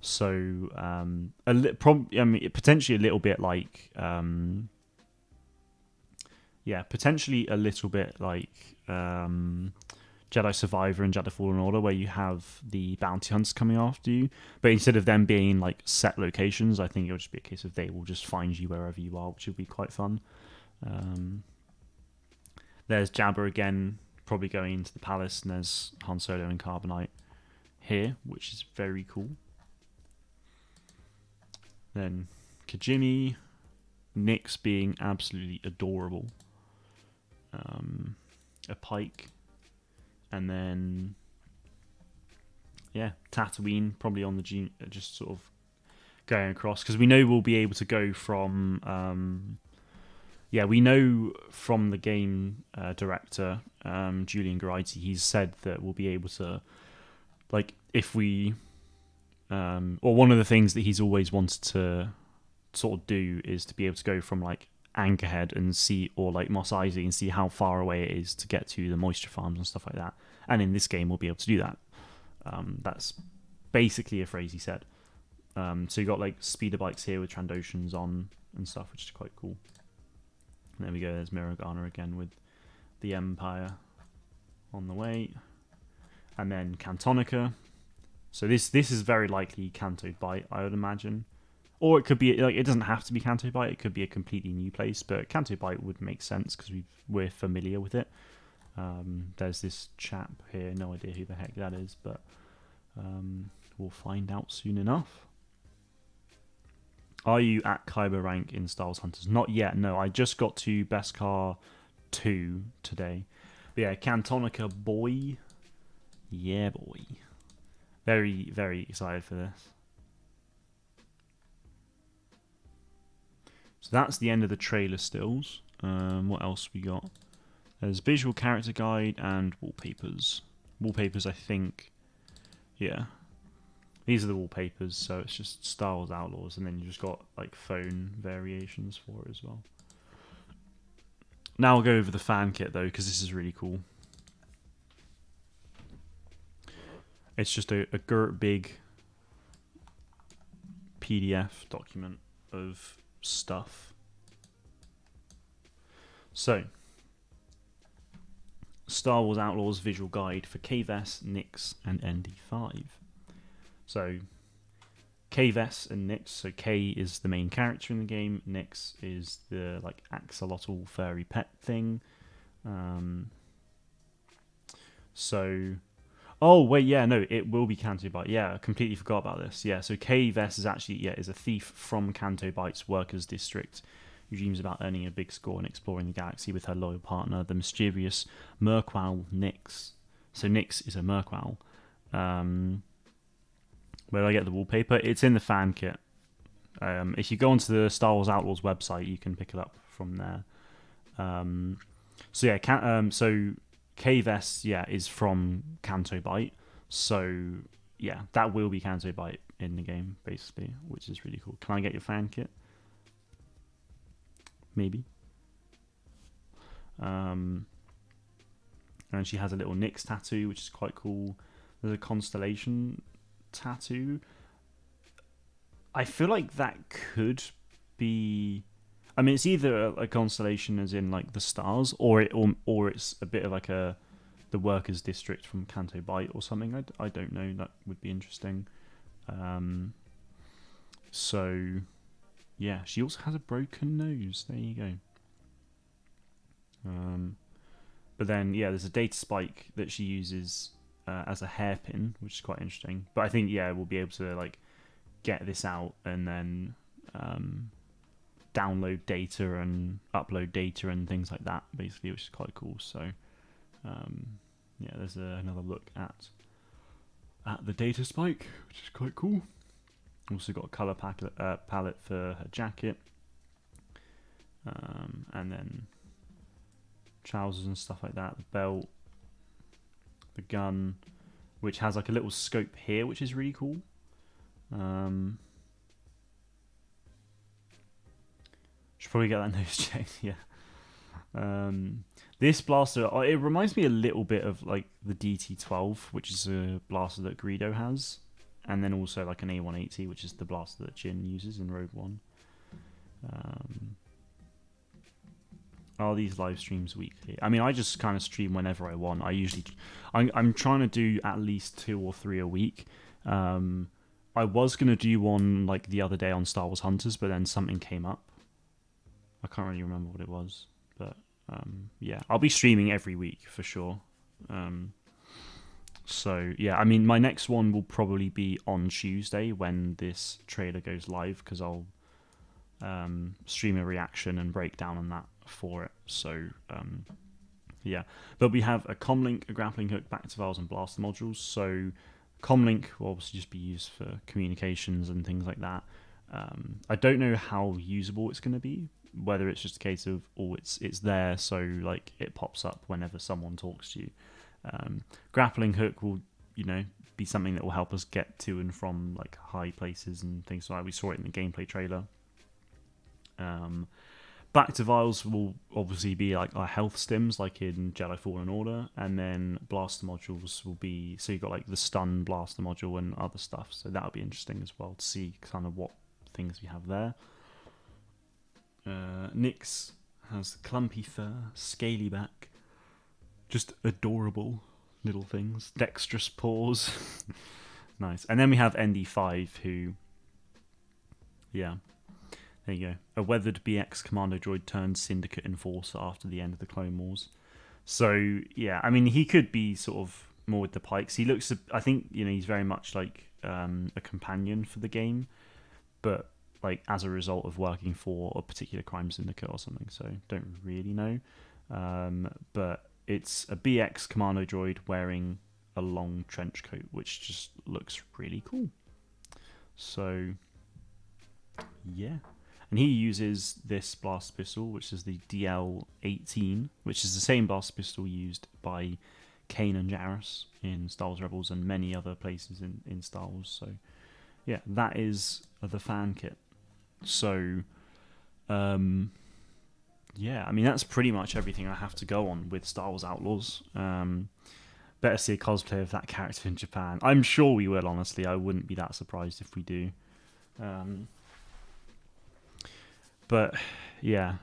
So potentially a little bit like potentially a little bit like Jedi Survivor and Jedi Fallen Order, where you have the bounty hunters coming after you, but instead of them being like set locations, I think it'll just be a case of they will just find you wherever you are, which will be quite fun. There's Jabba again, probably going into the palace, and there's Han Solo and Carbonite here, which is very cool. Then Kijimi, Nix being absolutely adorable. A Pike, and then Tatooine probably on the just sort of going across, because we know we'll be able to go from we know from the game director Julian Geraghty, he's said that we'll be able to, like, if we or one of the things that he's always wanted to sort of do is to be able to go from like Anchorhead and see, or like Mos Eisley, and see how far away it is to get to the moisture farms and stuff like that. And in this game, we'll be able to do that. That's basically a phrase he said. So you got like speeder bikes here with Trandoshans on and stuff, which is quite cool. And there we go. There's Mirogana again with the Empire on the way, and then Cantonica. So this is very likely Canto Bight, I would imagine. Or it could be, like, it doesn't have to be Canto Bight, it could be a completely new place, but Canto Bight would make sense because we're familiar with it. There's this chap here, no idea who the heck that is, but we'll find out soon enough. Are you at Kyber rank in Star Wars Hunters? Not yet, no. I just got to Beskar 2 today. But yeah, Cantonica boy. Yeah, boy. Very, very excited for this. So that's the end of the trailer stills. What else we got? There's visual character guide and wallpapers. Wallpapers, I think. Yeah. These are the wallpapers, so it's just Star Wars Outlaws, and then you just got like phone variations for it as well. Now I'll go over the fan kit though, because this is really cool. It's just a big PDF document of stuff. So, Star Wars Outlaws visual guide for KVS, Nix, and ND5. So, KVS and Nix. So K is the main character in the game. Nix is the like axolotl furry pet thing. Oh wait, yeah, no, it will be Canto Bight. Yeah, I completely forgot about this. Yeah, so KVS is actually is a thief from Canto Bight's workers' district who dreams about earning a big score and exploring the galaxy with her loyal partner, the mischievous Merquowl Nix. So Nix is a Merquowl. Where do I get the wallpaper? It's in the fan kit. If you go onto the Star Wars Outlaws website, you can pick it up from there. So yeah, so Cave S, yeah, is from Canto Bight. So yeah, that will be Canto Bight in the game basically, which is really cool. Can I get your fan kit? Maybe. And she has a little Nyx tattoo, which is quite cool. There's a constellation tattoo. I feel like that could be. I mean, it's either a constellation, as in like the stars, or it's a bit of like the workers' district from Canto Bight or something. I don't know. That would be interesting. So yeah, she also has a broken nose. There you go. But then yeah, there's a data spike that she uses as a hairpin, which is quite interesting. But I think yeah, we'll be able to like get this out and then download data and upload data and things like that, basically, which is quite cool. So yeah, there's another look at the data spike, which is quite cool. Also got a color palette for her jacket, and then trousers and stuff like that. The belt, the gun, which has like a little scope here, which is really cool. Should probably get that nose checked. Yeah. This blaster, it reminds me a little bit of like the DT12, which is a blaster that Greedo has, and then also like an A180, which is the blaster that Jin uses in Rogue One. Are these live streams weekly? I mean, I just kind of stream whenever I want. I'm trying to do at least 2 or 3 a week. I was gonna do one like the other day on Star Wars Hunters, but then something came up. I can't really remember what it was, but yeah, I'll be streaming every week for sure. So yeah, I mean, my next one will probably be on Tuesday when this trailer goes live, because I'll stream a reaction and breakdown on that for it. So yeah, but we have a comlink, a grappling hook, back to vials, and blaster modules. So comlink will obviously just be used for communications and things like that. I don't know how usable it's going to be, whether it's just a case of it's there, so like it pops up whenever someone talks to you. Grappling hook will be something that will help us get to and from like high places and things like that. We saw it in the gameplay trailer. Back to vials will obviously be like our health stims, like in Jedi Fallen Order, and then blaster modules will be, so you've got like the stun blaster module and other stuff, so that'll be interesting as well to see kind of what things we have there. Nyx has clumpy fur, scaly back, just adorable little things, dexterous paws. Nice. And then we have ND5, who, yeah, there you go, a weathered BX commando droid turned syndicate enforcer after the end of the Clone Wars. So yeah, I mean, he could be sort of more with the pikes. He looks, I think, he's very much like a companion for the game, but like as a result of working for a particular crime syndicate or something. So don't really know, but it's a BX commando droid wearing a long trench coat, which just looks really cool. So yeah, and he uses this blast pistol, which is the DL-18, which is the same blast pistol used by Kanan and Jarrus in Star Wars Rebels and many other places in Star Wars. So yeah, that is the fan kit. So yeah, I mean, that's pretty much everything I have to go on with Star Wars Outlaws. Better see a cosplay of that character in Japan. I'm sure we will, honestly. I wouldn't be that surprised if we do. But yeah,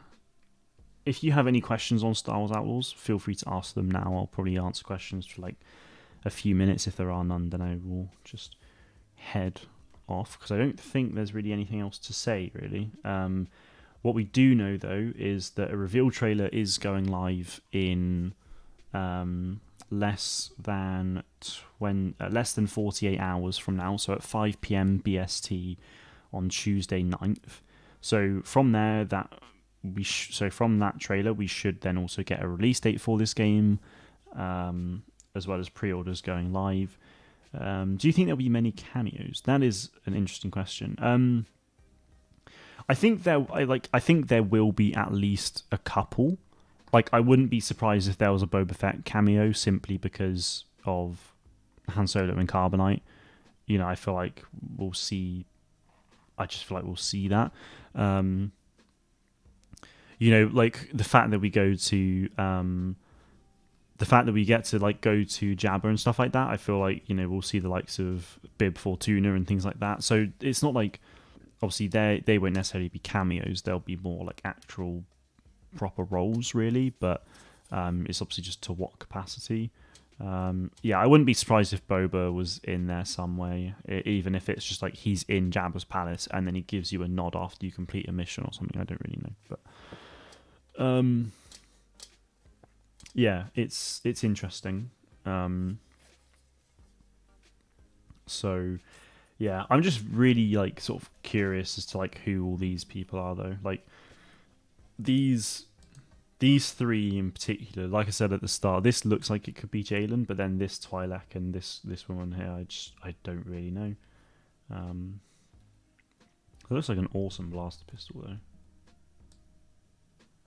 if you have any questions on Star Wars Outlaws, feel free to ask them now. I'll probably answer questions for like a few minutes. If there are none, then I will just head off, because I don't think there's really anything else to say, really. What we do know, though, is that a reveal trailer is going live in less than 48 hours from now, so at 5 p.m. BST on Tuesday 9th. So from there, from that trailer, we should then also get a release date for this game, as well as pre-orders going live. Do you think there'll be many cameos? That is an interesting question. I think there will be at least a couple. like I wouldn't be surprised if there was a Boba Fett cameo simply because of Han Solo and Carbonite. You know, I feel like we'll see. I just feel like we'll see that. You know, like the fact that we go to the fact that we get to like go to Jabba and stuff like that. I feel like, you know, we'll see the likes of Bib Fortuna and things like that. So it's not like, obviously they won't necessarily be cameos. They'll be more like actual proper roles, really. But it's obviously just to what capacity. Yeah, I wouldn't be surprised if Boba was in there some way, even if it's just like he's in Jabba's palace and then he gives you a nod after you complete a mission or something. I don't really know, but yeah, it's interesting. So yeah, I'm just really like sort of curious as to like who all these people are, though. Like these three in particular, like I said at the start, this looks like it could be Jalen, but then this Twi'lek and this woman here, I don't really know. It looks like an awesome blaster pistol,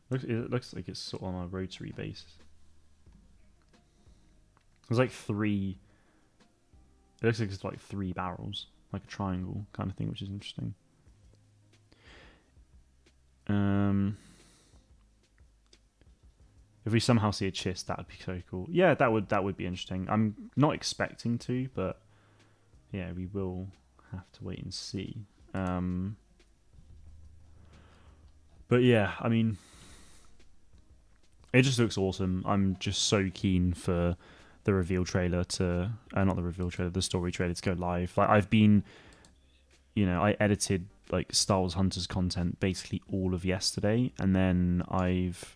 though. It looks like it's sort of on a rotary basis. There's like three. It looks like it's like three barrels, like a triangle kind of thing, which is interesting. If we somehow see a Chiss, that would be so cool. Yeah, that would be interesting. I'm not expecting to, but yeah, we will have to wait and see. But yeah, I mean, it just looks awesome. I'm just so keen for the reveal trailer to, not the reveal trailer, the story trailer to go live. Like I've been, you know, I edited like Star Wars Hunters content basically all of yesterday, and then I've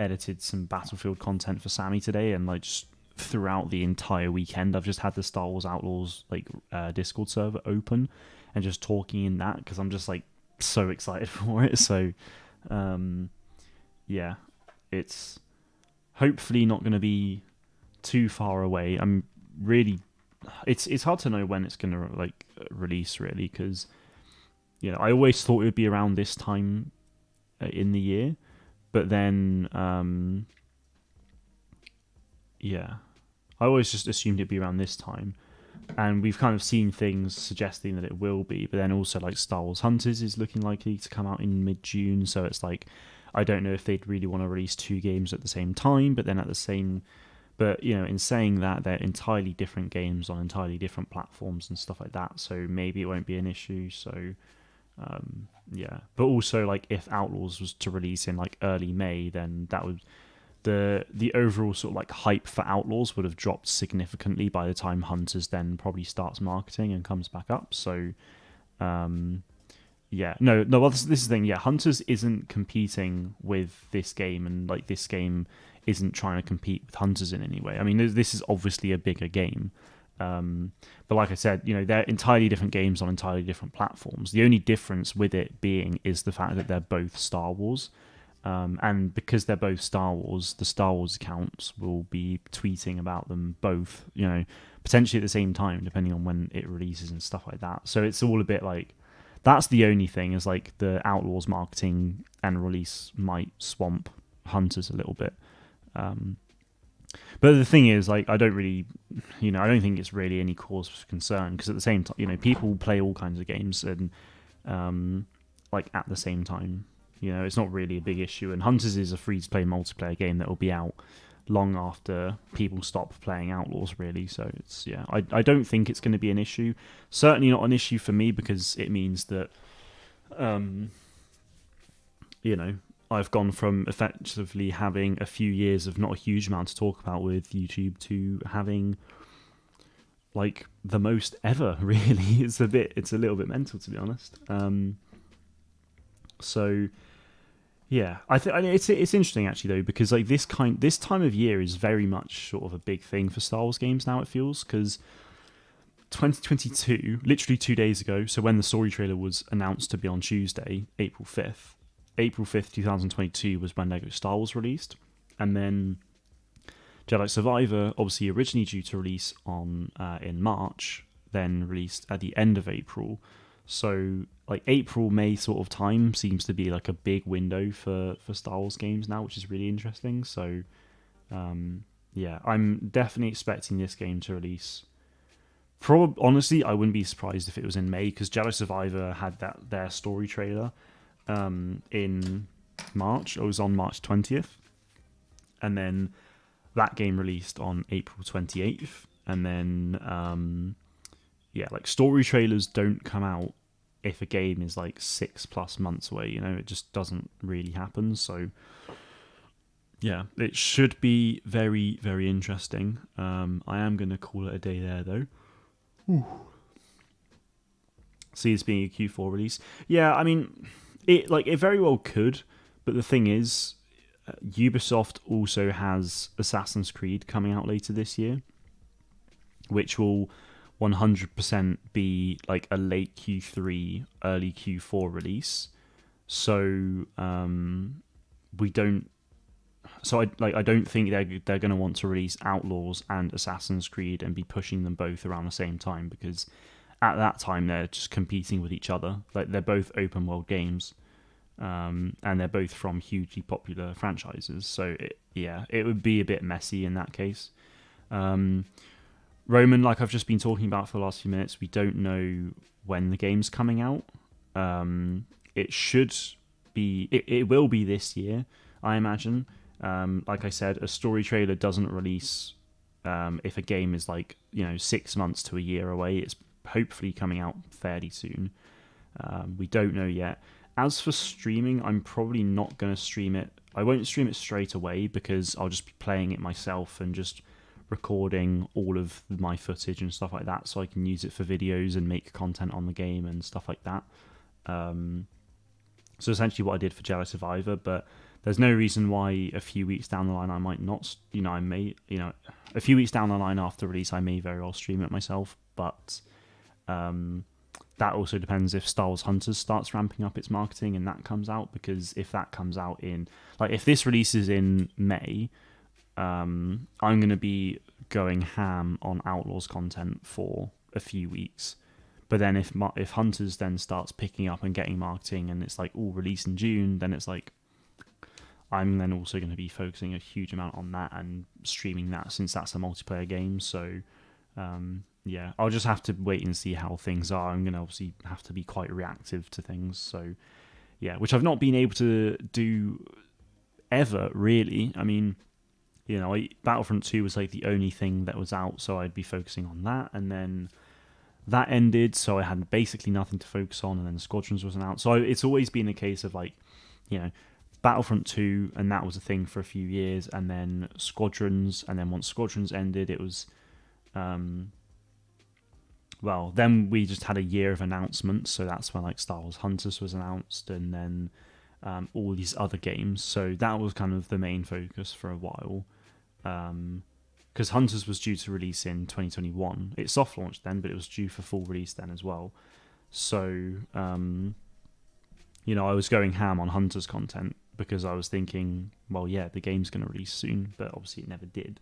edited some Battlefield content for Sammy today, and like just throughout the entire weekend, I've just had the Star Wars Outlaws like Discord server open and just talking in that because I'm just like so excited for it. So yeah, it's hopefully not going to be too far away. I'm really, it's hard to know when it's going to like release, really, because you know I always thought it would be around this time in the year, but then yeah, I always just assumed it'd be around this time, and we've kind of seen things suggesting that it will be, but then also like Star Wars Hunters is looking likely to come out in mid-June, so it's like I don't know if they'd really want to release two games at the same time, but then at the same, but you know, in saying that, they're entirely different games on entirely different platforms and stuff like that, so maybe it won't be an issue. So yeah, but also like if Outlaws was to release in like early May, then that would the overall sort of like hype for Outlaws would have dropped significantly by the time Hunters then probably starts marketing and comes back up. So yeah, no. Well, this is the thing. Yeah, Hunters isn't competing with this game, and like this game isn't trying to compete with Hunters in any way. I mean, this is obviously a bigger game, but like I said, you know, they're entirely different games on entirely different platforms. The only difference with it being is the fact that they're both Star Wars, and because they're both Star Wars, the Star Wars accounts will be tweeting about them both, you know, potentially at the same time, depending on when it releases and stuff like that. So it's all a bit like, that's the only thing, is like the Outlaws marketing and release might swamp Hunters a little bit. But the thing is, like, I don't really, you know, I don't think it's really any cause for concern, because at the same time, you know, people play all kinds of games and like at the same time, you know, it's not really a big issue. And Hunters is a free-to-play multiplayer game that will be out long after people stop playing Outlaws, really. So it's, yeah, I don't think it's going to be an issue. Certainly not an issue for me, because it means that you know, I've gone from effectively having a few years of not a huge amount to talk about with YouTube to having like the most ever, really. It's a little bit mental, to be honest. So yeah, I think it's interesting actually, though, because like this time of year is very much sort of a big thing for Star Wars games now, it feels, because 2022, literally 2 days ago, so when the story trailer was announced to be on Tuesday, April 5th, 2022 was when LEGO Star Wars released, and then Jedi Survivor, obviously originally due to release on in March, then released at the end of April. So like April, May sort of time seems to be like a big window for Star Wars games now, which is really interesting. So yeah, I'm definitely expecting this game to release. Honestly, I wouldn't be surprised if it was in May, because Jedi Survivor had their story trailer in March. It was on March 20th, and then that game released on April 28th, and then yeah, like story trailers don't come out if a game is like 6+ months away. You know, it just doesn't really happen. So yeah, it should be very, very interesting. I am going to call it a day there, though. Ooh. See this being a Q4 release. Yeah, I mean, it very well could, but the thing is, Ubisoft also has Assassin's Creed coming out later this year, which will 100% be like a late Q3, early Q4 release. So we don't. So I don't think they're going to want to release Outlaws and Assassin's Creed and be pushing them both around the same time, because at that time they're just competing with each other. Like, they're both open world games, and they're both from hugely popular franchises. So it would be a bit messy in that case. Roman, like I've just been talking about for the last few minutes, we don't know when the game's coming out. It should be. It will be this year, I imagine. Like I said, a story trailer doesn't release if a game is 6 months to a year away. It's hopefully coming out fairly soon. We don't know yet. As for streaming, I'm probably not going to stream it. I won't stream it straight away, because I'll just be playing it myself and just recording all of my footage and stuff like that, so I can use it for videos and make content on the game and stuff like that. So essentially what I did for Jedi Survivor, but there's no reason why a few weeks down the line I might not, a few weeks down the line after release I may very well stream it myself, but that also depends if Star Wars Hunters starts ramping up its marketing and that comes out, because if that comes out if this releases in May, I'm going to be going ham on Outlaws content for a few weeks. But then if Hunters then starts picking up and getting marketing and it's all released in June, then it's I'm then also going to be focusing a huge amount on that and streaming that, since that's a multiplayer game. So yeah, I'll just have to wait and see how things are. I'm going to obviously have to be quite reactive to things. So yeah, which I've not been able to do ever, really. I mean, Battlefront 2 was the only thing that was out, so I'd be focusing on that, and then that ended, so I had basically nothing to focus on, and then Squadrons wasn't out. So it's always been a case of Battlefront 2, and that was a thing for a few years, and then Squadrons, and then once Squadrons ended, it was then we just had a year of announcements, so that's when Star Wars Hunters was announced, and then all these other games. So that was kind of the main focus for a while, because Hunters was due to release in 2021. It soft launched then, but it was due for full release then as well. So I was going ham on Hunters content, because I was thinking, well, yeah, the game's going to release soon, but obviously it never did.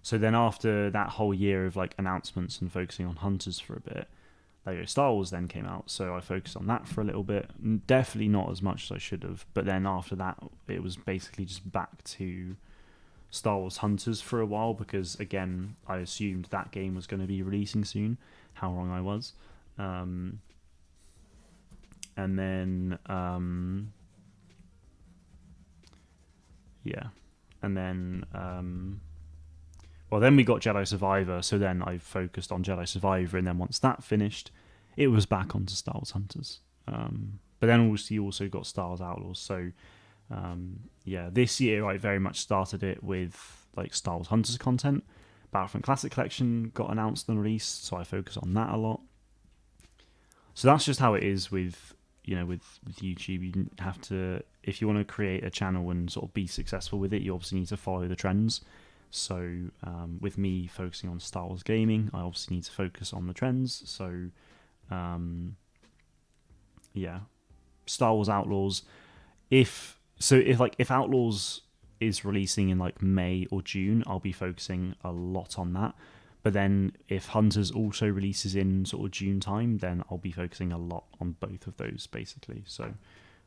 So then after that whole year of announcements and focusing on Hunters for a bit, Star Wars then came out, so I focused on that for a little bit. Definitely not as much as I should have, but then after that, it was basically just back to Star Wars Hunters for a while, because again, I assumed that game was going to be releasing soon. How wrong I was. And then then we got Jedi Survivor, so then I focused on Jedi Survivor, and then once that finished, it was back onto Star Wars Hunters. But then you also got Star Wars Outlaws, so this year I very much started it with Star Wars Hunters content. Battlefront Classic Collection got announced and released, so I focus on that a lot. So that's just how it is with YouTube. You have to, if you want to create a channel and sort of be successful with it, you obviously need to follow the trends. So with me focusing on Star Wars gaming, I obviously need to focus on the trends. So Star Wars Outlaws. If Outlaws is releasing in May or June, I'll be focusing a lot on that. But then if Hunters also releases in sort of June time, then I'll be focusing a lot on both of those basically. So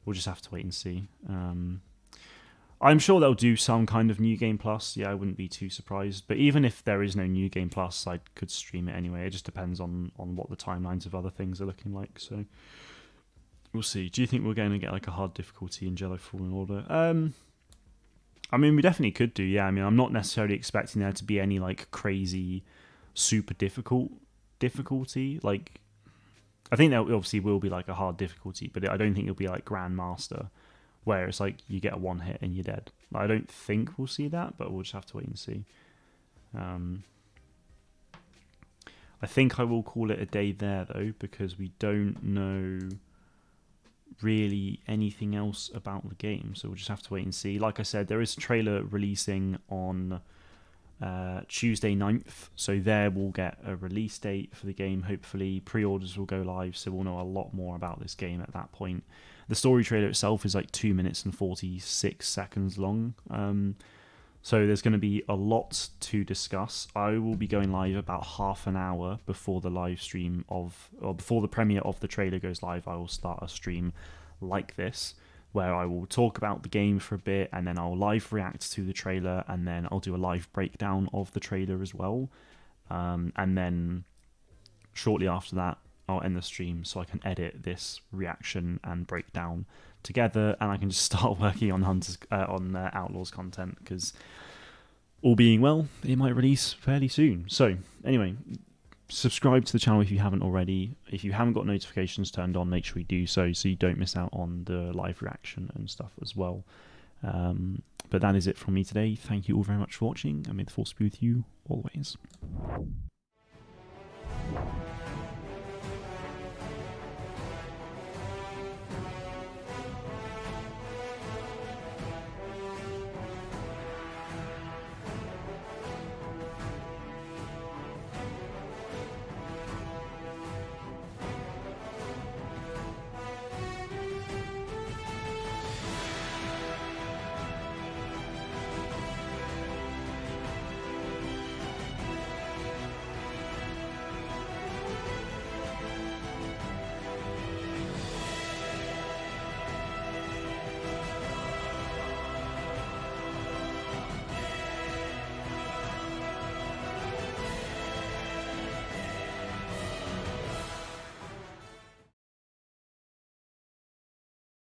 we'll just have to wait and see. I'm sure they'll do some kind of New Game Plus. Yeah, I wouldn't be too surprised. But even if there is no New Game Plus, I could stream it anyway. It just depends on what the timelines of other things are looking like. So we'll see. Do you think we're going to get like a hard difficulty in Jedi Fallen Order? I mean, we definitely could do. Yeah, I mean, I'm not necessarily expecting there to be any like crazy, super difficulty. Like, I think there obviously will be like a hard difficulty, but I don't think it'll be like Grandmaster, where it's like you get a one hit and you're dead. I don't think we'll see that, but we'll just have to wait and see. I think I will call it a day there though, because we don't know really anything else about the game, so we'll just have to wait and see. Like I said, there is a trailer releasing on Tuesday 9th, so there we'll get a release date for the game. Hopefully pre-orders will go live, so we'll know a lot more about this game at that point. The story trailer itself is like 2 minutes and 46 seconds long, so there's going to be a lot to discuss. I will be going live about half an hour before the live stream before the premiere of the trailer goes live. I will start a stream like this, where I will talk about the game for a bit, and then I'll live react to the trailer, and then I'll do a live breakdown of the trailer as well. And then shortly after that, I'll end the stream so I can edit this reaction and breakdown together, and I can just start working on Outlaws content, because all being well, it might release fairly soon. So anyway, subscribe to the channel if you haven't already. If you haven't got notifications turned on, make sure you do so you don't miss out on the live reaction and stuff as well. But that is it from me today. Thank you all very much for watching, and may the force be with you always.